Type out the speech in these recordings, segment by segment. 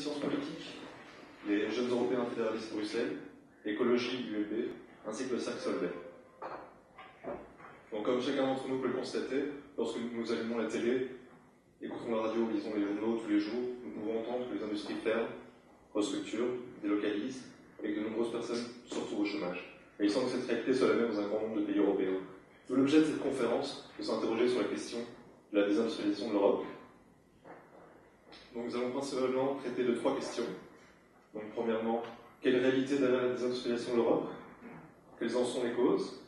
sciences politiques, les Jeunes Européens fédéralistes Bruxelles, Écologie ULB, ainsi que le Cercle Solvay. Donc, comme chacun d'entre nous peut le constater, lorsque nous allumons la télé, écoutons la radio, lisons les journaux tous les jours, nous pouvons entendre que les industries ferment, restructurent, délocalisent, et que de nombreuses personnes se retrouvent au chômage. Et il semble que cette réalité soit la même dans un grand nombre de pays européens. D'où l'objet de cette conférence, de s'interroger sur la question de la désindustrialisation de l'Europe. Donc nous allons principalement traiter de 3 questions. Donc premièrement, quelle réalité derrière la désindustrialisation de l'Europe? Quelles en sont les causes?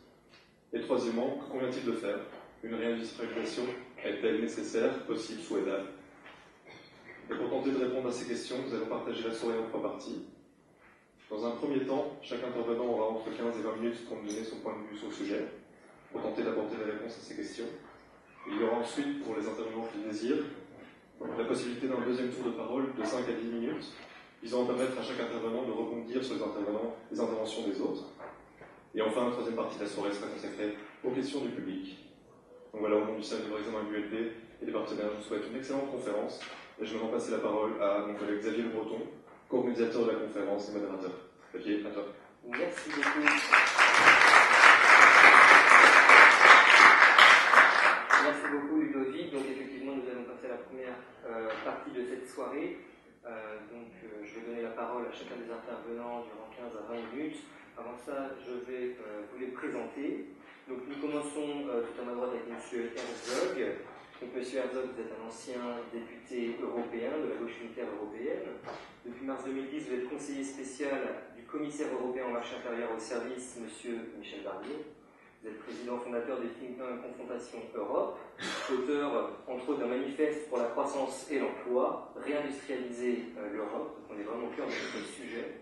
Et troisièmement, que convient-il de faire? Une réindustrialisation est-elle nécessaire, possible, souhaitable? Et pour tenter de répondre à ces questions, nous allons partager la soirée en 3 parties. Dans un premier temps, chaque intervenant aura entre 15 et 20 minutes pour nous donner son point de vue sur le sujet, pour tenter d'apporter des réponses à ces questions. Il y aura ensuite, pour les intervenants qui le désirent, la possibilité d'un deuxième tour de parole de 5 à 10 minutes, visant à permettre à chaque intervenant de rebondir sur les interventions des autres. Et enfin, la troisième partie de la soirée sera consacrée aux questions du public. Donc voilà, au nom du service de examen de l'ULB et des partenaires, je vous souhaite une excellente conférence et je vais maintenant passer la parole à mon collègue Xavier Le Breton, co-organisateur de la conférence et modérateur. Xavier, à toi. Merci beaucoup. Merci beaucoup Ludovic. Donc effectivement, nous allons passer à la première partie de cette soirée. Je vais donner la parole à chacun des intervenants durant 15 à 20 minutes. Avant ça, je vais vous les présenter. Donc nous commençons tout à ma droite avec M. Herzog. Donc M. Herzog, vous êtes un ancien député européen de la gauche unitaire européenne. Depuis mars 2010, vous êtes conseiller spécial du commissaire européen en marché intérieure au service, M. Michel Barnier. Vous êtes président fondateur des think tanks Confrontation Europe, auteur entre autres d'un manifeste pour la croissance et l'emploi, réindustrialiser l'Europe. Donc on est vraiment au cœur de notre sujet.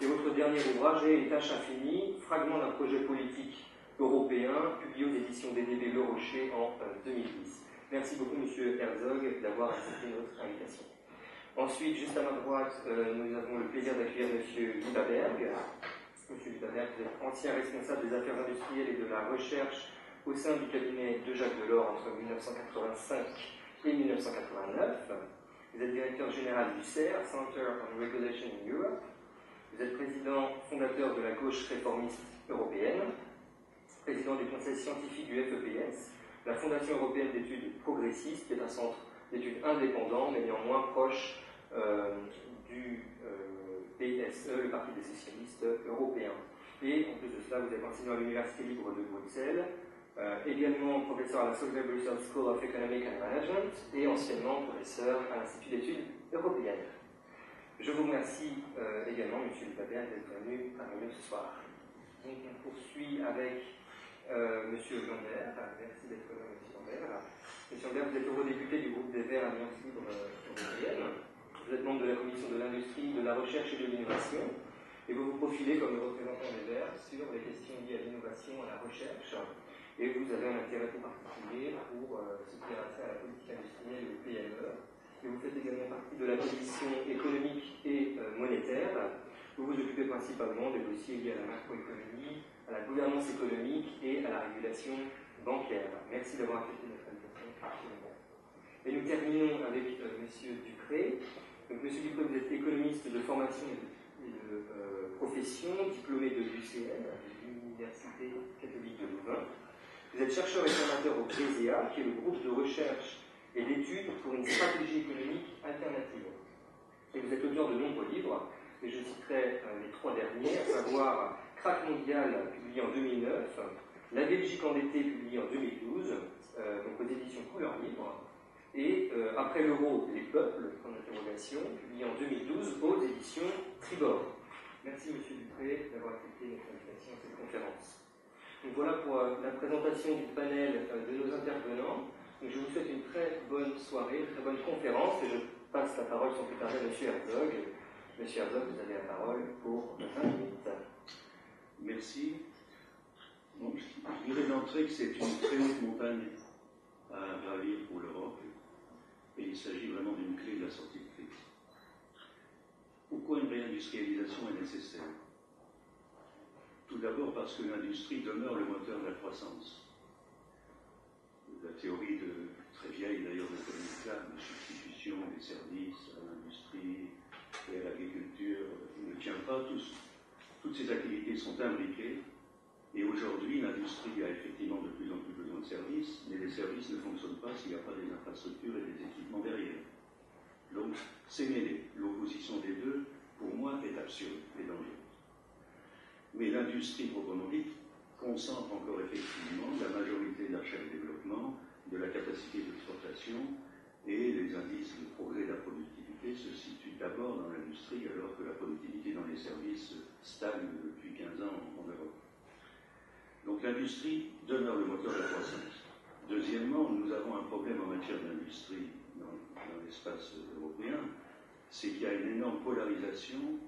Et votre dernier ouvrage est Les tâches infinies, fragment d'un projet politique européen, publié aux éditions DDB Le Rocher en 2010. Merci beaucoup, M. Herzog, d'avoir accepté notre invitation. Ensuite, juste à ma droite, nous avons le plaisir d'accueillir M. Lieberberg. M. Lieberberg, vous êtes ancien responsable des affaires industrielles et de la recherche au sein du cabinet de Jacques Delors entre 1985 et 1989. Vous êtes directeur général du CER, Center on Regulation in Europe. Vous êtes président fondateur de la gauche réformiste européenne, président du conseil scientifique du FEPS, la Fondation européenne d'études progressistes, qui est un centre d'études indépendant, mais néanmoins proche du PSE, le Parti des socialistes européens. Et en plus de cela, vous êtes enseignant à l'Université libre de Bruxelles, également professeur à la Solvay Brussels School of Economic and Management, et anciennement professeur à l'Institut d'études européennes. Je vous remercie également, M. Lieberberg, d'être venu parmi nous ce soir. Donc, on poursuit avec M. Lambert. Merci d'être là, M. Lambert. M. Lambert, vous êtes eurodéputé du groupe des Verts Alliance Libre Européenne. Vous êtes membre de la Commission de l'Industrie, de la Recherche et de l'Innovation. Et vous vous profilez comme le représentant des Verts sur les questions liées à l'innovation, à la recherche. Et vous avez un intérêt tout particulier pour s'intéresser à la politique industrielle et aux PME. Et vous faites également partie de la commission économique et monétaire. Vous vous occupez principalement des dossiers liés à la macroéconomie, à la gouvernance économique et à la régulation bancaire. Merci d'avoir accepté notre invitation. Et nous terminons avec M. Dupré. Donc, M. Dupré, vous êtes économiste de formation et de profession, diplômé de l'UCL, l'Université catholique de Louvain. Vous êtes chercheur et formateur au CRESEA, qui est le groupe de recherche et d'études pour une stratégie économique alternative. Et vous êtes auteur de nombreux livres, et je citerai les 3 derniers, à savoir Crack mondial, publié en 2009, La Belgique endettée, publié en 2012, donc aux éditions Couleur Libre, et Après l'euro, les peuples, point d'interrogation, publié en 2012 aux éditions Tribord. Merci M. Dupré d'avoir accepté notre invitation à cette conférence. Donc voilà pour la présentation du panel de nos intervenants. Donc je vous souhaite une très bonne soirée, une très bonne conférence, et je passe la parole sans plus tarder à M. Herzog. M. Herzog, vous avez la parole pour 20 minutes. Merci. Donc, je dirais d'entrée que c'est une très haute montagne à gravir pour l'Europe, et il s'agit vraiment d'une clé de la sortie de crise. Pourquoi une réindustrialisation est nécessaire? Tout d'abord parce que l'industrie demeure le moteur de la croissance. La théorie très vieille d'ailleurs de Koenig, de substitution des services à l'industrie, pas, toutes ces activités sont imbriquées. Et aujourd'hui, l'industrie a effectivement de plus en plus besoin de services, mais les services ne fonctionnent pas s'il n'y a pas des infrastructures et des équipements derrière. Donc, c'est mêlé. L'opposition des deux, pour moi, est absurde et dangereuse. Mais l'industrie proprement dite concentre encore effectivement la majorité de la recherche et développement, de la capacité d'exportation, et les indices de progrès de la productivité se situent d'abord dans l'industrie, alors que la productivité dans les services stagne depuis 15 ans en Europe. Donc l'industrie demeure le moteur de la croissance. Deuxièmement, nous avons un problème en matière d'industrie dans l'espace européen, c'est qu'il y a une énorme polarisation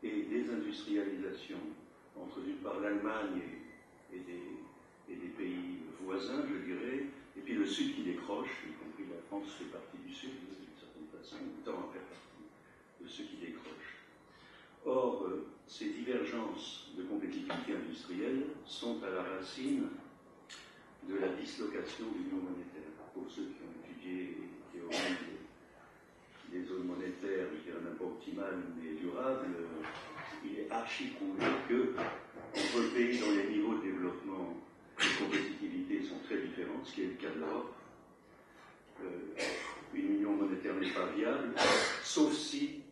et désindustrialisation entre d'une part l'Allemagne et des pays voisins, je dirais, et puis le Sud qui décroche, y compris la France fait partie du Sud, d'une certaine façon, ou tend à faire partie de ceux qui décrochent. Or, ces divergences de compétitivité industrielle sont à la racine de la dislocation de l'union monétaire. Pour ceux qui ont étudié les théories des zones monétaires, je dirais même pas optimales, mais durables, il est archi prouvé que entre pays dont les niveaux de développement et de compétitivité sont très différents, ce qui est le cas de l'Europe, une union monétaire n'est pas viable, sauf si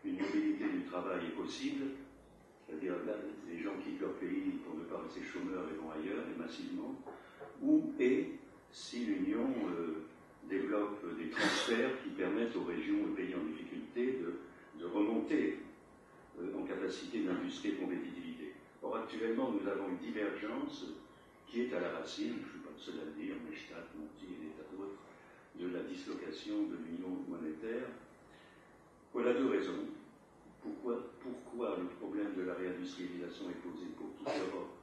une mobilité du travail est possible, c'est-à-dire les gens quittent leur pays pour ne pas rester chômeurs et vont ailleurs, et massivement, ou et si l'Union développe des transferts qui permettent aux régions et pays en difficulté de remonter en capacité d'industrie et de compétitivité. Or, actuellement, nous avons une divergence qui est à la racine, je ne suis pas le seul à le dire, Neustadt, Monti et des tas d'autres, de la dislocation de l'union monétaire. Voilà deux raisons. Pourquoi le problème de la réindustrialisation est posé pour toute l'Europe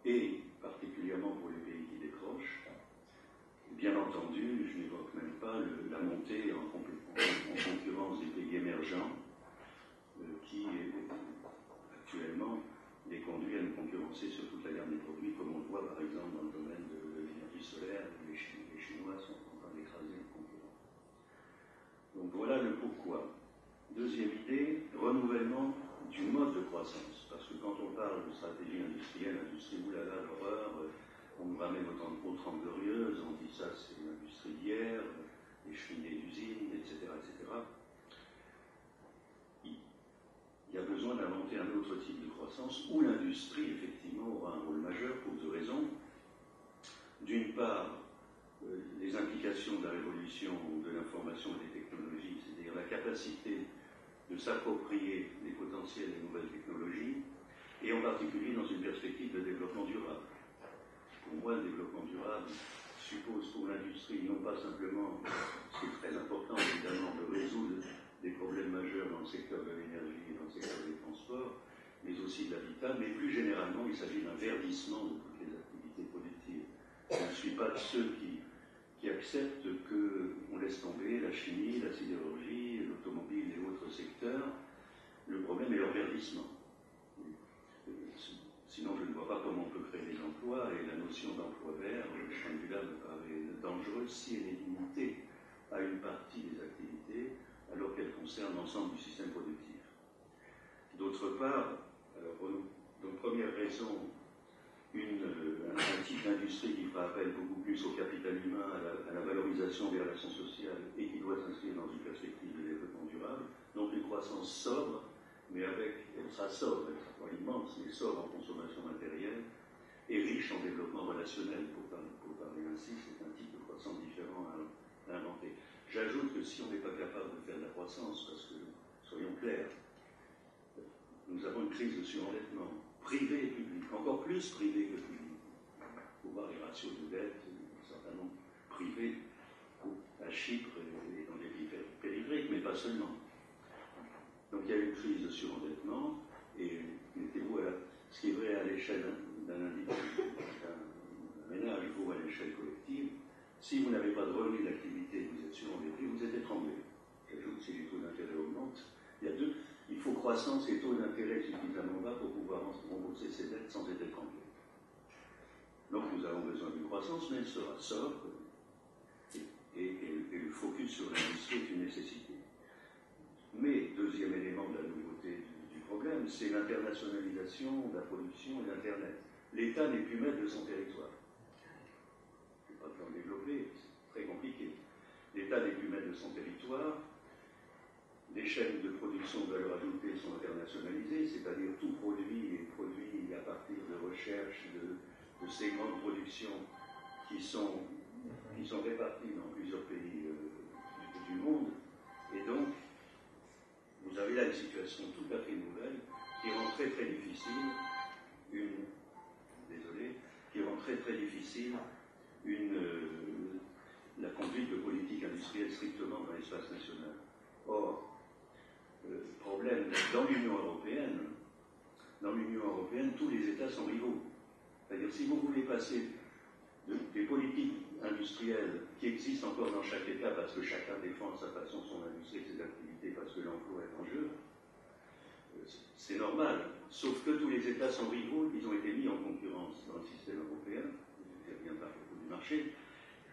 et particulièrement pour les pays qui décrochent. Bien entendu, je n'évoque même pas la montée en concurrence des pays émergents qui actuellement les conduit à nous concurrencer sur toute la gamme des produits, comme on le voit par exemple dans le domaine de l'énergie solaire, où les Chinois sont en train d'écraser les concurrents. Donc voilà le pourquoi. Deuxième idée, renouvellement du mode de croissance. Parce que quand on parle de stratégie industrielle, l'industrie, oulala, l'horreur, on nous ramène au temps de 30 glorieuses, on dit ça c'est l'industrie d'hier, les cheminées d'usines, etc., etc. Il y a besoin d'inventer un autre type de croissance où l'industrie, effectivement, aura un rôle majeur pour deux raisons. D'une part, les implications de la révolution de l'information et des technologies, c'est-à-dire la capacité de s'approprier les potentiels des nouvelles technologies, et en particulier dans une perspective de développement durable. Pour moi, le développement durable suppose pour l'industrie non pas simplement, ce qui est très important évidemment, de résoudre des problèmes majeurs dans le secteur de l'énergie et dans le secteur des transports, mais aussi de l'habitat, mais plus généralement, il s'agit d'un verdissement de toutes les activités productives. Je ne suis pas de ceux qui acceptent qu'on laisse tomber la chimie, la sidérurgie, l'automobile et autres secteurs. Le problème est leur verdissement. Sinon, je ne vois pas comment on peut créer des emplois, et la notion d'emploi vert, de ce point de vue-là, me paraît dangereuse si elle est limitée à une partie des activités, alors qu'elle concerne l'ensemble du système productif. D'autre part, donc première raison, un type d'industrie qui fera appel beaucoup plus au capital humain, à la valorisation des relations sociales, et qui doit s'inscrire dans une perspective de développement durable. Donc une croissance sobre, mais elle sera sobre, elle sera pas immense, mais sobre en consommation matérielle, et riche en développement relationnel, pour parler ainsi. C'est un type de croissance différent à inventer. J'ajoute que si on n'est pas capable de faire de la croissance, parce que, soyons clairs, nous avons une crise de surendettement, privé et public, encore plus privé que public. Il faut voir les ratios de dette, certainement privés, à Chypre et dans les pays périphériques, mais pas seulement. Donc il y a une crise de surendettement, et mettez-vous à ce qui est vrai à l'échelle d'un ménage ou à l'échelle collective. Si vous n'avez pas de revenu d'activité, vous êtes surendetté, vous êtes étranglé. J'ajoute, si les taux d'intérêt augmentent, il faut croissance et taux d'intérêt suffisamment bas pour pouvoir rembourser ses dettes sans être étranglé. Donc nous avons besoin d'une croissance, mais elle sera sobre, et le focus sur l'industrie est une nécessité. Mais, deuxième élément de la nouveauté du problème, c'est l'internationalisation de la production et d'Internet. L'État n'est plus maître de son territoire. Je ne vais pas tout en développer, c'est très compliqué. L'État n'est plus maître de son territoire. Les chaînes de production de valeur ajoutée sont internationalisées, c'est-à-dire tout produit est produit à partir de recherches de ces grandes productions qui sont réparties dans plusieurs pays du monde. Et donc, vous avez là une situation tout à fait nouvelle qui rend très très difficile la conduite de politique industrielle strictement dans l'espace national. Or, problème, dans l'Union européenne, tous les États sont rivaux. C'est-à-dire, si vous voulez passer des politiques industrielles qui existent encore dans chaque État, parce que chacun défend à sa façon son industrie et ses activités, parce que l'emploi est en jeu, c'est normal. Sauf que tous les États sont rivaux, ils ont été mis en concurrence dans le système européen, c'est bien par le du marché.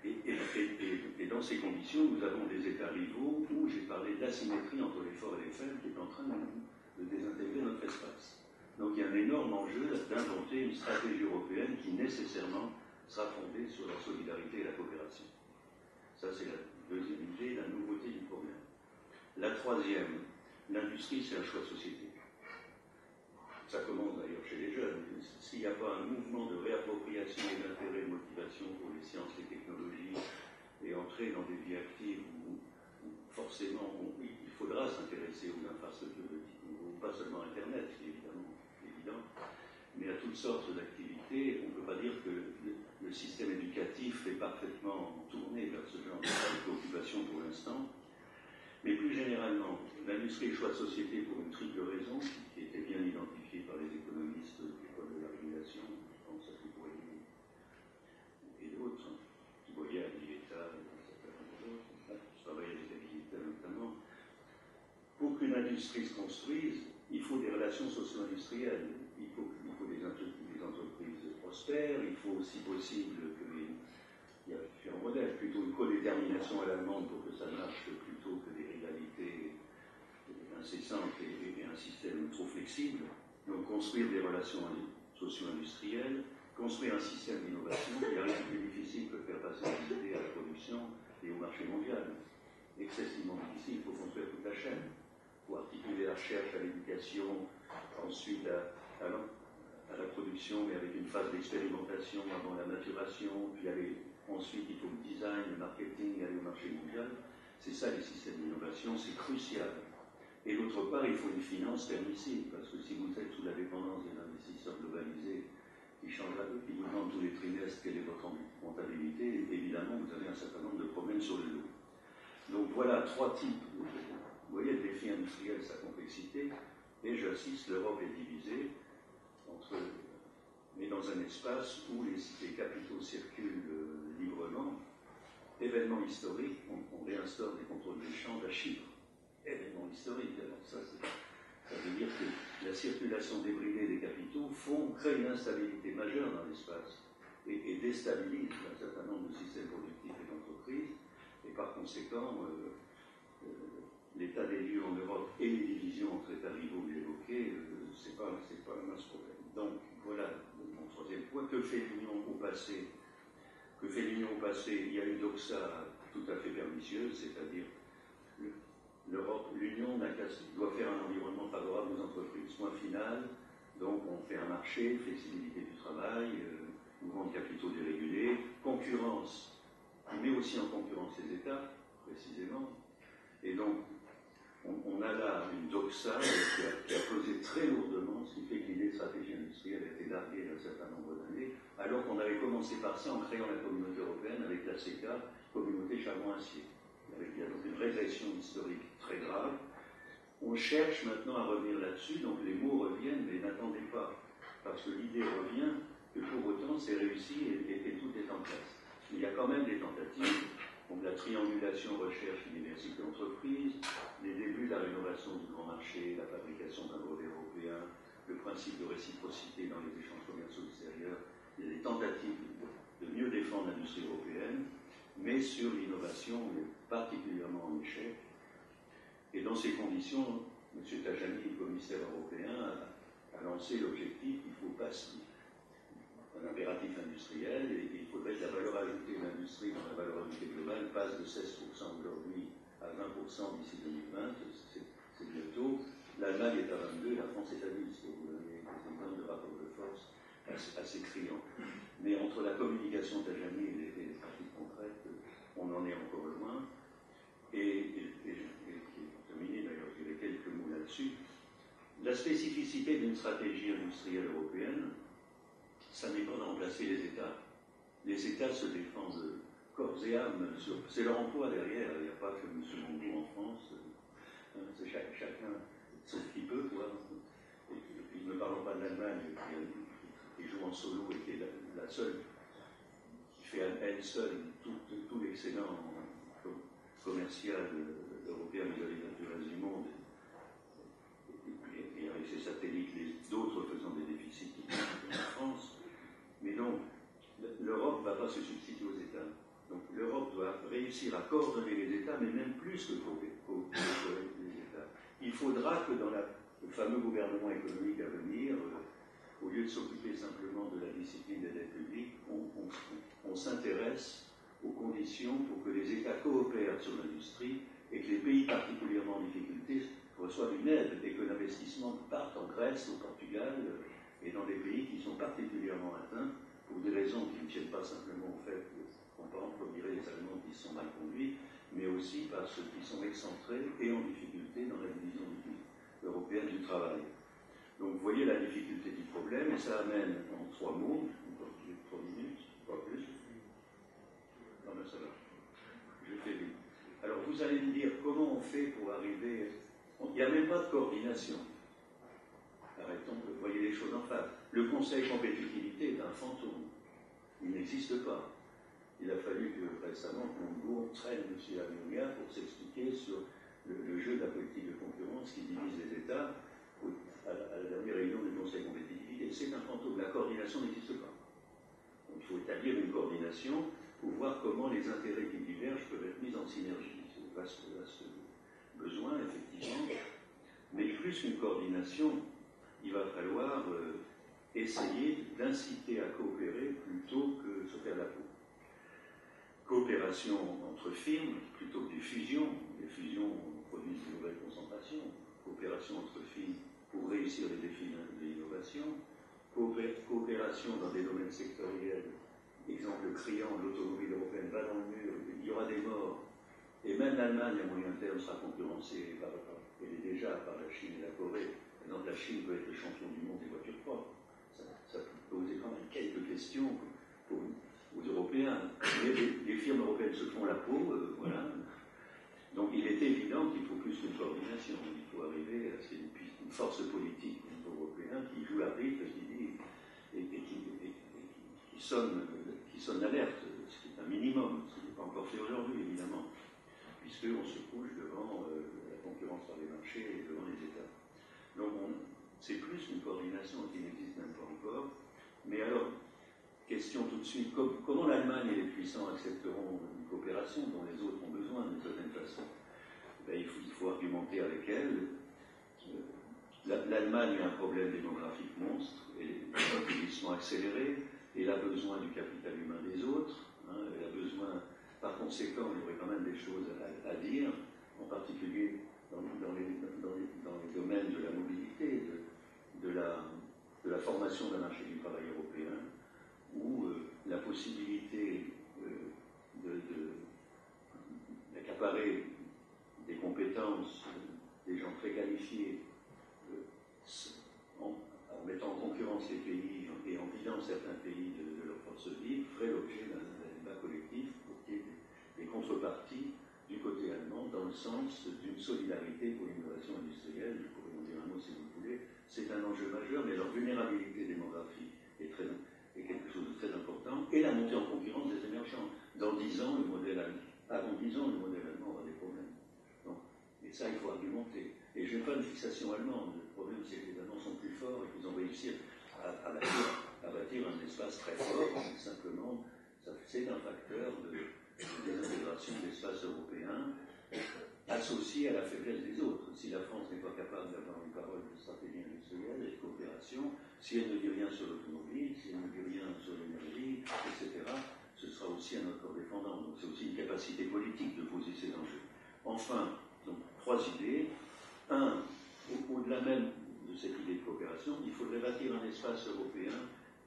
Et dans ces conditions, nous avons des États rivaux où j'ai parlé d'asymétrie entre les forts et les faibles qui est en train de désintégrer notre espace. Donc il y a un énorme enjeu d'inventer une stratégie européenne qui nécessairement sera fondée sur la solidarité et la coopération. Ça, c'est la deuxième idée, la nouveauté du problème. La troisième, l'industrie, c'est un choix de société. Ça commence d'ailleurs chez les jeunes. S'il n'y a pas un mouvement de réappropriation et d'intérêt et de motivation pour les sciences et technologies et entrer dans des vies actives où forcément il faudra s'intéresser aux infrastructures de type nouveau, pas seulement Internet, c'est évidemment évident, mais à toutes sortes d'activités. On ne peut pas dire que le système éducatif est parfaitement tourné vers ce genre de préoccupation pour l'instant. Mais plus généralement, l'industrie est choix de société pour une triple raison qui était bien identifiée par les économistes de l'école de la régulation, je pense à Duboyer et d'autres, Duboyer, Dieta et un certain nombre d'autres, je travaille avec Dieta notamment. Pour qu'une industrie se construise, il faut des relations socio-industrielles, il faut des entreprises prospères, il faut aussi possible il y a différents modèles, plutôt une codétermination à l'allemande pour que ça marche plutôt que des rivalités incessantes et un système trop flexible. Donc construire des relations socio-industrielles, construire un système d'innovation qui a rien de plus difficile que faire passer des idées à la production et au marché mondial. Excessivement difficile, il faut construire toute la chaîne. Il faut articuler la recherche à l'éducation, ensuite à la production, mais avec une phase d'expérimentation avant la maturation, puis ensuite il faut le design, le marketing, aller au marché mondial. C'est ça les systèmes d'innovation, c'est crucial. Et d'autre part, il faut une finance permissive, parce que si vous êtes sous la dépendance des investisseurs globalisés qui vous demandent tous les trimestres quelle est votre rentabilité, évidemment vous avez un certain nombre de problèmes sur le dos. Donc voilà trois types. Vous voyez, le défi industriel, sa complexité, et j'insiste, l'Europe est divisée mais dans un espace où les capitaux circulent librement. Événement historique, on réinstaure des contrôles d'échange à Chypre. Événement historique, alors ça veut dire que la circulation débridée des capitaux crée une instabilité majeure dans l'espace et déstabilise un certain nombre de systèmes productifs et d'entreprises, et par conséquent, l'état des lieux en Europe et les divisions entre États rivaux que j'évoquais, c'est pas un mince problème. Donc, voilà mon troisième point. Que fait l'Union au passé? Il y a une doxa tout à fait pernicieuse, c'est-à-dire l'Union doit faire un environnement favorable aux entreprises. Point final, donc on fait un marché, flexibilité du travail, mouvement de capitaux dérégulés, concurrence, qui met aussi en concurrence les États, précisément. Et donc, on a là une doxa qui a pesé très lourdement, ce qui fait que l'idée de stratégie industrielle a été larguée d'un certain nombre d'années, alors qu'on avait commencé par ça en créant la communauté européenne avec la CECA, communauté charbon-acier. Il y a donc une régression historique très grave. On cherche maintenant à revenir là-dessus, donc les mots reviennent, mais n'attendez pas, parce que l'idée revient que pour autant c'est réussi et tout est en place. Il y a quand même des tentatives. Donc la triangulation recherche, université, entreprise, les débuts de la rénovation du grand marché, la fabrication d'un brevet européen, le principe de réciprocité dans les échanges commerciaux extérieurs, il y a des tentatives de mieux défendre l'industrie européenne, mais sur l'innovation, on est particulièrement en échec. Et dans ces conditions, M. Tajani, le commissaire européen, a lancé l'objectif qu'il faut passer un impératif industriel et il faudrait que la valeur ajoutée de l'industrie dans la valeur ajoutée globale passe de 16% aujourd'hui à 20% d'ici 2020. C'est bientôt. L'Allemagne est à 22%, la France est à 10%. Pour vous donner des exemples de rapport de force assez criants. Mais entre la communication Tajani et les pratiques concrètes, on en est encore loin. Et pour terminer, d'ailleurs, je dirais quelques mots là-dessus. La spécificité d'une stratégie industrielle européenne, ça n'est pas de remplacer les États. Les États se défendent corps et âme. C'est leur emploi derrière. Il n'y a pas que M. Mongo en France. C'est chacun ce qu'il peut, quoi. Et puis, ne parlons pas de l'Allemagne, qui joue en solo et qui est la seule, qui fait à elle seule tout l'excellent commercial européen vis-à-vis du reste du monde. Et avec ses satellites, d'autres faisant des déficits en France. Mais non, l'Europe ne va pas se substituer aux États. Donc l'Europe doit réussir à coordonner les États, mais même plus que coordonner les États. Il faudra que dans le fameux gouvernement économique à venir, au lieu de s'occuper simplement de la discipline des dettes publiques, on s'intéresse aux conditions pour que les États coopèrent sur l'industrie et que les pays particulièrement en difficulté reçoivent une aide et que l'investissement parte en Grèce, au Portugal et dans des pays qui sont particulièrement atteints pour des raisons qui ne tiennent pas simplement au fait qu'on pense, comme diraient les Allemands, qui sont mal conduits, mais aussi parce qu'ils sont excentrés et en difficulté dans la division européenne du travail. Donc vous voyez la difficulté du problème, et ça amène en 3 mots, encore 3 minutes, pas plus. Non mais ça va, je fais vite. Alors vous allez me dire comment on fait pour arriver. Il n'y a même pas de coordination. Arrêtons de voyer les choses en face. Le Conseil compétitivité est un fantôme. Il n'existe pas. Il a fallu que récemment qu'on traîne M. Almunia pour s'expliquer sur le jeu de la politique de concurrence qui divise les États à la dernière réunion du Conseil compétitivité. C'est un fantôme. La coordination n'existe pas. Donc il faut établir une coordination pour voir comment les intérêts qui divergent peuvent être mis en synergie. C'est un vaste besoin, effectivement. Mais plus qu'une coordination, il va falloir essayer d'inciter à coopérer plutôt que se faire la peau. Coopération entre firmes plutôt que des fusions. Les fusions produisent de nouvelles concentrations. Coopération entre firmes pour réussir les défis de l'innovation. Coopération dans des domaines sectoriels. Exemple criant, l'automobile européenne va dans le mur, il y aura des morts. Et même l'Allemagne, à moyen terme, sera concurrencée elle est déjà par la Chine et la Corée. Maintenant, la Chine peut être le champion du monde des voitures propres. Ça peut poser quand même quelques questions aux Européens. Mais les firmes européennes se font la peau, voilà. Donc il est évident qu'il faut plus qu'une coordination. Il faut arriver à une force politique au niveau européen qui joue l'arbitre et qui sonne l'alerte, ce qui est un minimum, ce qui n'est pas encore fait aujourd'hui, évidemment, puisqu'on se couche devant la concurrence par les marchés et devant les États. Donc c'est plus une coordination qui n'existe même pas encore. Mais alors, question tout de suite, comment l'Allemagne et les puissants accepteront une coopération dont les autres ont besoin d'une certaine façon? Il faut argumenter avec elle. L'Allemagne a un problème démographique monstre, et un vieillissement accéléré, et elle a besoin du capital humain des autres. Elle a besoin, par conséquent, il y aurait quand même des choses à dire, en particulier dans les domaines de la mobilité, de la formation d'un marché du travail européen, où la possibilité d'accaparer des compétences des gens très qualifiés en mettant en concurrence les pays et en vidant certains pays de leur force vive ferait l'objet d'un débat collectif pour qu'il y ait des contreparties du côté allemand dans le sens d'une solidarité pour l'innovation industrielle. Je pourrais en dire un mot si vous voulez. C'est un enjeu majeur, mais leur vulnérabilité démographique est quelque chose de très important, et la montée en concurrence des émergents. Dans 10 ans, avant 10 ans, le modèle allemand aura des problèmes. Donc, et ça, il faut argumenter. Et je n'ai pas une fixation allemande. Le problème, c'est que les Allemands sont plus forts et qu'ils ont réussi à bâtir un espace très fort. Simplement, c'est un facteur de désintégration de l'espace européen, associée à la faiblesse des autres. Si la France n'est pas capable d'avoir une parole de stratégie industrielle et de coopération, si elle ne dit rien sur l'automobile, si elle ne dit rien sur l'énergie, etc., ce sera aussi à notre corps défendant. Donc c'est aussi une capacité politique de poser ces enjeux. Enfin, donc 3 idées. Un, au-delà même de cette idée de coopération, il faudrait bâtir un espace européen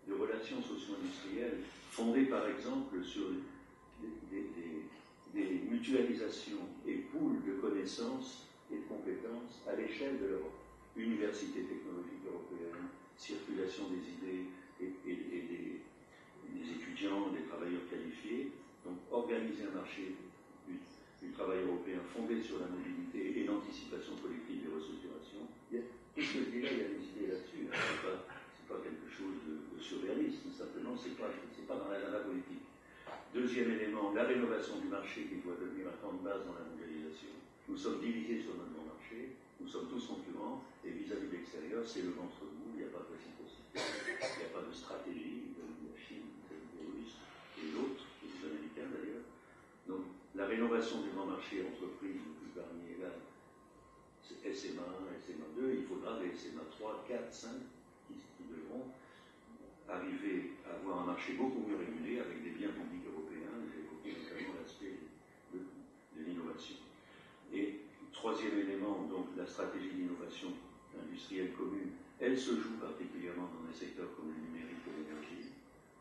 de relations socio-industrielles fondé par exemple sur des mutualisations et pools de connaissances et de compétences à l'échelle de l'Europe. Université technologique européenne, circulation des idées et des étudiants, des travailleurs qualifiés. Donc organiser un marché du travail européen fondé sur la mobilité et l'anticipation collective des restructurations. Tout ce que je dis là, il y a des idées là-dessus. Hein. C'est pas quelque chose de surréaliste, simplement, c'est pas dans l'agenda politique. Deuxième élément, la rénovation du marché qui doit devenir un temps de base dans la mondialisation. Nous sommes divisés sur notre bon marché, nous sommes tous concurrents, et vis-à-vis de l'extérieur, c'est le ventre mou, il n'y a pas de réciprocité, il n'y a pas de stratégie de la Chine, des Russes et d'autres, et des Américains d'ailleurs. Donc, la rénovation du grand marché entreprise, le plus parmi est là, c'est SMA 1, SMA 2, il faudra des SMA 3, 4, 5 qui devront arriver à avoir un marché beaucoup mieux régulé avec des biens publics européens. J'ai évoqué notamment l'aspect de l'innovation. Et troisième élément, donc la stratégie d'innovation industrielle commune, elle se joue particulièrement dans des secteurs comme le numérique et l'énergie,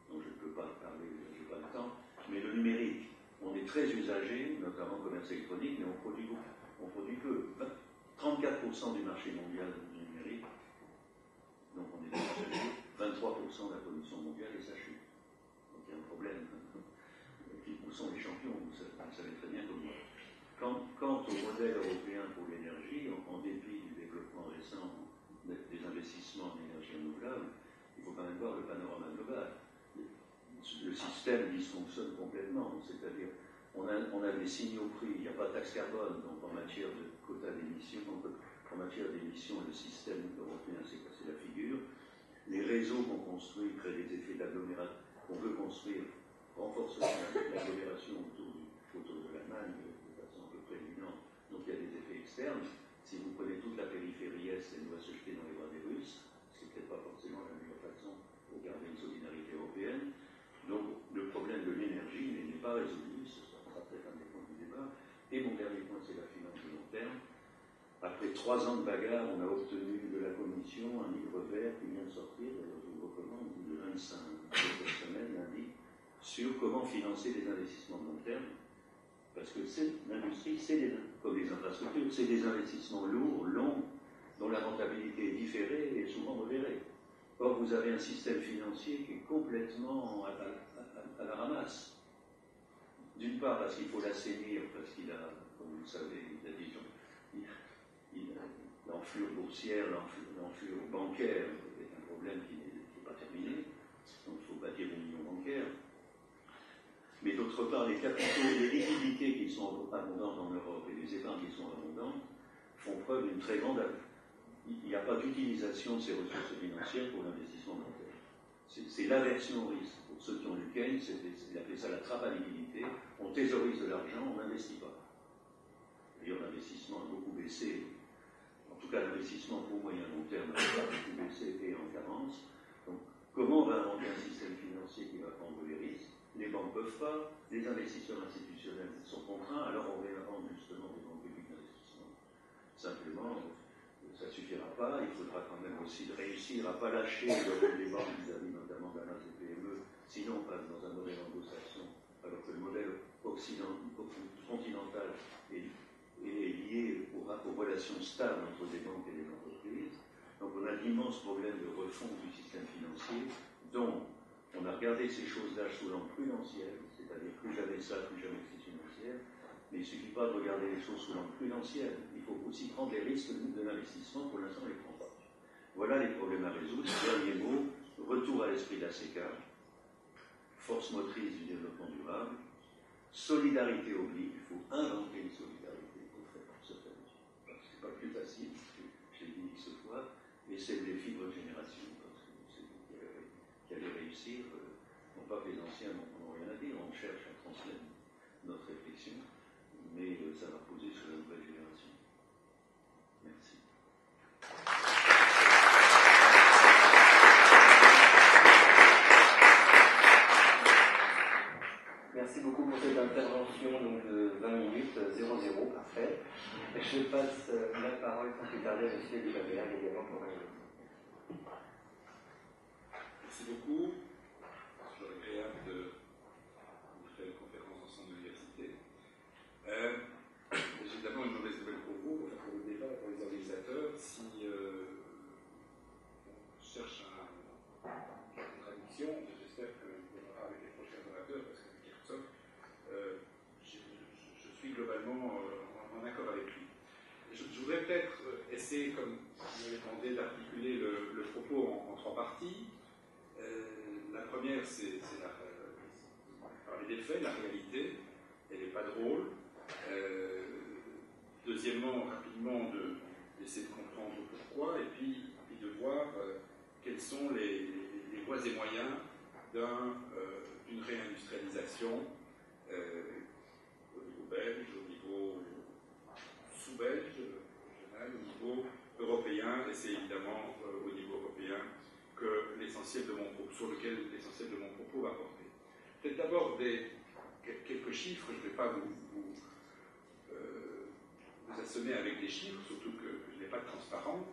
dont je ne peux pas parler, je n'ai pas le temps, mais le numérique, on est très usagé, notamment commerce électronique, mais on produit beaucoup, on produit peu. 34% du marché mondial du numérique, donc on est usagé, 23% de la production mondiale et ça chute. Donc il y a un problème. Où sont les champions, vous savez très bien comme moi. Quant au modèle européen pour l'énergie, en dépit du développement récent des investissements en énergie renouvelable, il faut quand même voir le panorama global. Le système dysfonctionne complètement, c'est-à-dire on a des signaux prix, il n'y a pas de taxe carbone, donc en matière de quota d'émissions, en matière d'émissions, le système européen s'est cassé la figure. Les réseaux qu'on construit créent des effets d'agglomération, qu'on veut construire, renforcer l'agglomération autour de l'Allemagne de façon à peu près évidente. Donc il y a des effets externes. Si vous prenez toute la périphérie est, elle doit se jeter dans les bras des Russes, ce qui n'est peut-être pas forcément la meilleure façon pour garder une solidarité européenne. Donc le problème de l'énergie n'est pas résolu, ce sera peut-être un des points du débat. Et mon dernier point, c'est la finance de long terme. Après 3 ans de bagarre, on a obtenu de la Commission un livre vert qui vient de sortir, d'ailleurs je vous recommande, le 25 cette semaine, lundi, sur comment financer les investissements de long terme. Parce que l'industrie, comme les infrastructures, c'est des investissements lourds, longs, dont la rentabilité est différée et souvent modérée. Or, vous avez un système financier qui est complètement à la ramasse. D'une part, parce qu'il faut l'assainir, parce qu'il a, comme vous le savez, il a dit, l'enflure boursière, l'enflure bancaire est un problème qui n'est pas terminé. Donc il faut bâtir une union bancaire. Mais d'autre part, les capitaux, les liquidités qui sont abondantes en Europe et les épargnes qui sont abondantes font preuve d'une très grande... Il n'y a pas d'utilisation de ces ressources financières pour l'investissement long terme. C'est l'aversion au risque. Pour ceux qui ont lu Keynes, ils appelaient ça la trappe à liquidité. On thésaurise de l'argent, on n'investit pas. D'ailleurs, l'investissement a beaucoup baissé. En tout cas, l'investissement pour moyen long terme a beaucoup baissé et en carence. Donc, comment on va inventer un système financier qui va prendre les risques? Les banques ne peuvent pas, les investisseurs institutionnels sont contraints, alors on va inventer justement des banques publiques d'investissement. Simplement, ça ne suffira pas, il faudra quand même aussi réussir à ne pas lâcher le rôle des banques vis-à-vis notamment de la masse des PME, sinon on passe dans un modèle anglo-saxon, alors que le modèle continental est lié aux relations stables entre des banques et des entreprises. Donc on a d'immenses problèmes de refonte du système financier, dont on a regardé ces choses-là sous l'angle prudentiel, c'est-à-dire plus jamais ça, plus jamais crise financière, mais il ne suffit pas de regarder les choses sous l'angle prudentiel, il faut aussi prendre les risques de l'investissement, pour l'instant on ne les prend pas. Voilà les problèmes à résoudre. Dernier mot, retour à l'esprit de la CECA, force motrice du développement durable, solidarité oblige, il faut inventer une solidarité pour se faire. Ce n'est pas plus facile, je l'ai dit X fois, et c'est le défi de votre génération, parce que c'est vous qui allez réussir, non pas que les anciens n'ont rien à dire, on cherche à transmettre notre réflexion, mais ça va poser sur la nouvelle génération. Merci. Merci beaucoup pour cette intervention donc, de 20 minutes, 00, parfait. Je passe la parole sans plus tarder à M. Dubaberg également pour 20 minutes. Merci beaucoup. C'est toujours agréable de faire une conférence en centre d'université. J'ai d'abord une mauvaise nouvelle pour vous, enfin pour le débat, pour les organisateurs. Si on cherche une traduction, j'espère qu'il y en aura avec les prochains orateurs, parce que Microsoft, je suis globalement en accord avec lui. Je voudrais peut-être essayer, comme vous m'avez demandé, d'articuler le propos en trois parties. La première, c'est parler des faits, la réalité, elle n'est pas drôle. Deuxièmement, rapidement, d'essayer de comprendre pourquoi, et puis de voir quels sont les voies et moyens d'une réindustrialisation au niveau belge, au niveau sous-belge, au niveau européen, et c'est évidemment au niveau européen que l'essentiel de mon propos, sur lequel l'essentiel de mon propos va porter. Peut-être d'abord quelques chiffres, je ne vais pas vous assommer avec des chiffres, surtout que je n'ai pas de transparent,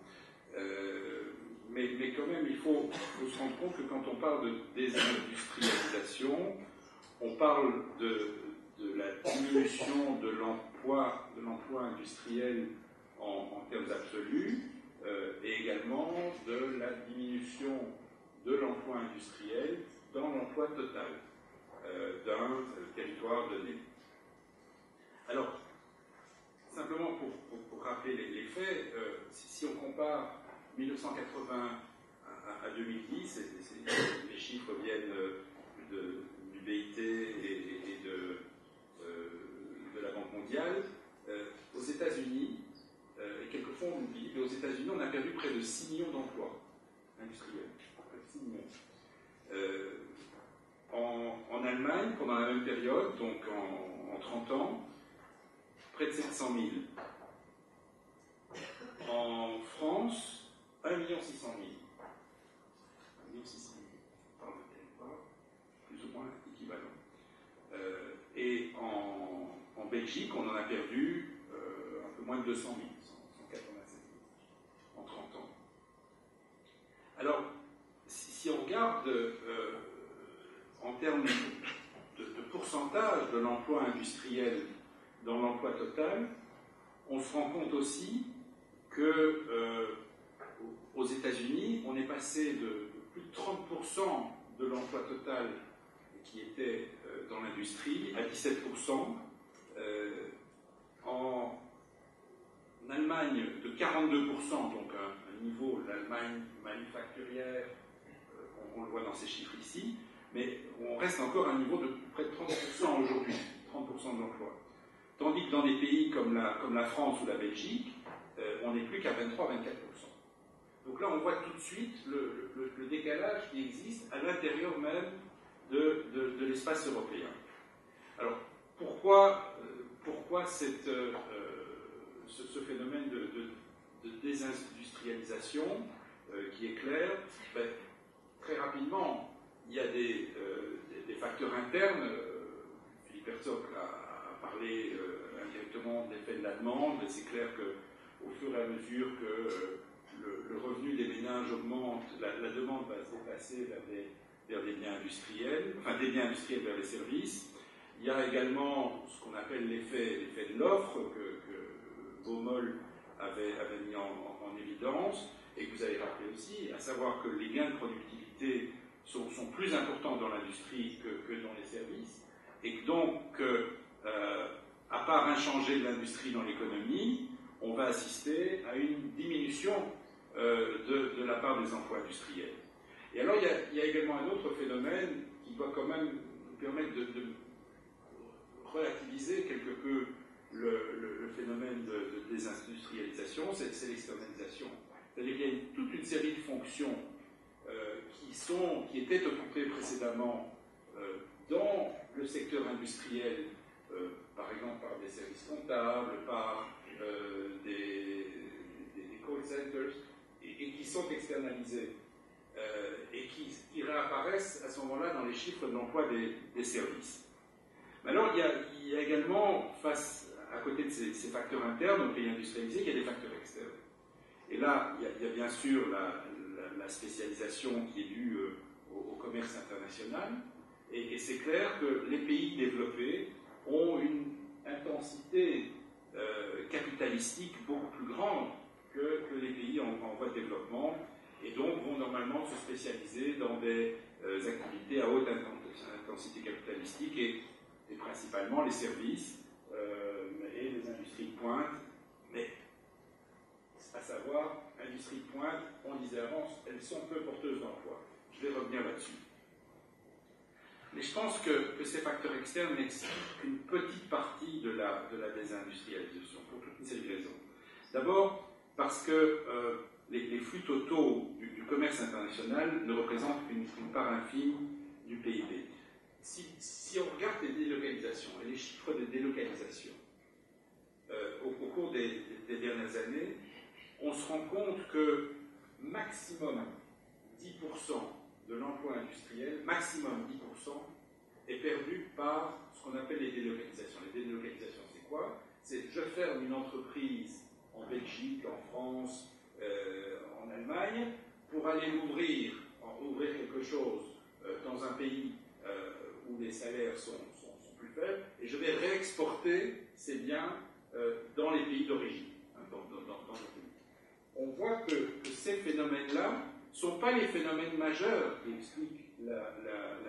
mais quand même il faut se rendre compte que quand on parle de désindustrialisation, on parle de la diminution de l'emploi industriel en termes absolus, et également de la diminution de l'emploi industriel dans l'emploi total d'un territoire donné. Alors, simplement pour rappeler les faits, si on compare 1980 à 2010, les chiffres viennent du BIT et de la Banque mondiale, aux États-Unis, et quelquefois on oublie, mais aux États-Unis, on a perdu près de 6 millions d'emplois industriels. Près de 6 millions. En Allemagne, pendant la même période, donc en 30 ans, près de 700 000. En France, 1 600 000. 1 600 000 par le territoire, plus ou moins équivalent. Et en Belgique, on en a perdu un peu moins de 200 000, 187 000 en 30 ans. Alors, si on regarde en termes de pourcentage de l'emploi industriel dans l'emploi total, on se rend compte aussi que aux États-Unis, on est passé de plus de 30% de l'emploi total qui était dans l'industrie à 17%. En Allemagne, de 42%, donc un niveau, l'Allemagne manufacturière, on le voit dans ces chiffres ici, mais on reste encore à un niveau de près de 30% aujourd'hui, 30% de l'emploi. Tandis que dans des pays comme la France ou la Belgique, on n'est plus qu'à 23-24%. Donc là, on voit tout de suite le décalage qui existe à l'intérieur même de l'espace européen. Alors, pourquoi ce phénomène de désindustrialisation qui est clair? Très rapidement, il y a des facteurs internes. Philippe Herzog a parlé indirectement de l'effet de la demande, mais c'est clair qu'au fur et à mesure que le revenu des ménages augmente, la demande va se déplacer vers des biens industriels, enfin des biens industriels vers les services. Il y a également ce qu'on appelle l'effet de l'offre que Baumol avait mis en évidence et que vous avez rappelé aussi, à savoir que les gains de productivité sont plus importants dans l'industrie que dans les services, et que donc, à part inchanger de l'industrie dans l'économie, on va assister à une diminution de la part des emplois industriels. Et alors, il y a également un autre phénomène qui doit quand même nous permettre de relativiser quelque peu le phénomène de désindustrialisation, c'est l'externalisation. C'est-à-dire qu'il y a toute une série de fonctions qui étaient occupées précédemment dans le secteur industriel par exemple par des services comptables, par des call centers, et qui sont externalisés, et qui réapparaissent à ce moment-là dans les chiffres de l'emploi des services. Maintenant, il y a également, à côté de ces facteurs internes au pays industrialisé, il y a des facteurs externes. Et là, il y a bien sûr la spécialisation qui est due au commerce international, et c'est clair que les pays développés ont une intensité capitalistique beaucoup plus grande que les pays en voie de développement, et donc vont normalement se spécialiser dans des activités à haute intensité capitalistique, et principalement les services et les industries de pointe, mais à savoir, industries de pointe, on disait avant, elles sont peu porteuses d'emploi. Je vais revenir là-dessus. Mais je pense que ces facteurs externes n'expliquent qu'une petite partie de la désindustrialisation, pour toute une série de raisons. D'abord, parce que les flux totaux du commerce international ne représentent qu'une part infime du PIB. Si on regarde les délocalisations et les chiffres de délocalisation au cours des dernières années, on se rend compte que maximum 10% de l'emploi industriel, maximum 10%, est perdu par ce qu'on appelle les délocalisations. Les délocalisations, c'est quoi? C'est je ferme une entreprise en Belgique, en France, en Allemagne, pour aller ouvrir quelque chose dans un pays où les salaires sont plus faibles, et je vais réexporter ces biens dans les pays d'origine, dans le pays. On voit que ces phénomènes-là ne sont pas les phénomènes majeurs qui expliquent la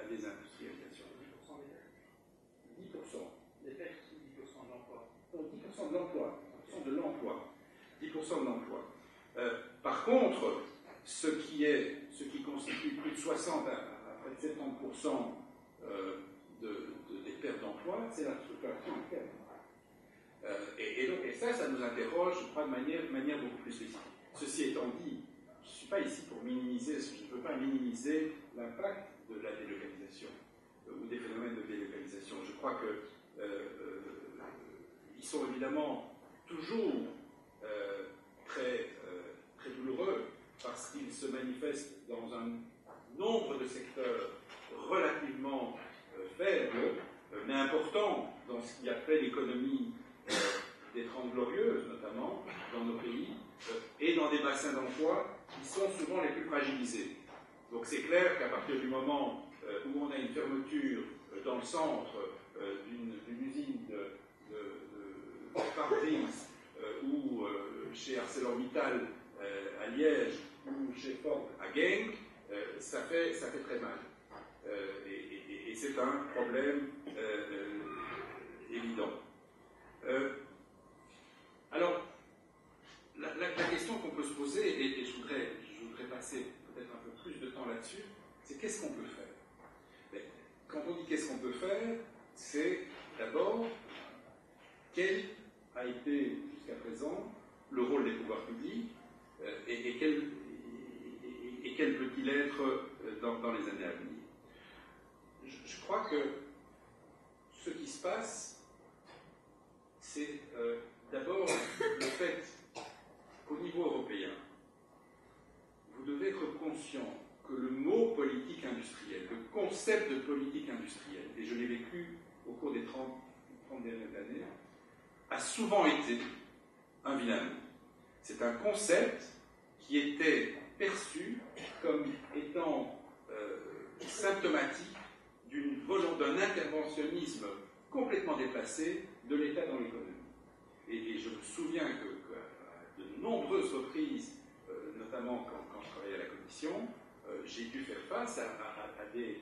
désindustrialisation. 10%. Les pertes, 10% de l'emploi. 10% de l'emploi. 10% de l'emploi. 10% de l'emploi. Par contre, ce qui constitue plus de 60 à près de 70% des pertes d'emploi, c'est la structuration interne. Et ça nous interroge, je crois, de manière beaucoup plus spécifique. Ceci étant dit, je ne suis pas ici pour minimiser, je ne peux pas minimiser l'impact de la délocalisation ou des phénomènes de délocalisation. Je crois que ils sont évidemment toujours très douloureux parce qu'ils se manifestent dans un nombre de secteurs relativement faible, mais important dans ce qui a fait l'économie des 30 Glorieuses, notamment, dans nos pays, et dans des bassins d'emploi qui sont souvent les plus fragilisés. Donc c'est clair qu'à partir du moment où on a une fermeture dans le centre d'une usine de pare-brise ou chez ArcelorMittal à Liège ou chez Ford à Genk, ça fait très mal. Et c'est un problème évident. Alors, la question qu'on peut se poser, et je voudrais passer peut-être un peu plus de temps là-dessus, c'est qu'est-ce qu'on peut faire? Mais quand on dit qu'est-ce qu'on peut faire, c'est d'abord quel a été jusqu'à présent le rôle des pouvoirs publics et quel peut-il être dans les années à venir. Je crois que ce qui se passe, c'est d'abord le fait qu'au niveau européen, vous devez être conscient que le mot politique industrielle, le concept de politique industrielle, et je l'ai vécu au cours des 30 dernières années, a souvent été un vilain mot. C'est un concept qui était perçu comme étant symptomatique d'un interventionnisme complètement déplacé de l'État dans l'économie. Et je me souviens qu'à de nombreuses reprises, notamment quand je travaillais à la Commission, j'ai dû faire face à des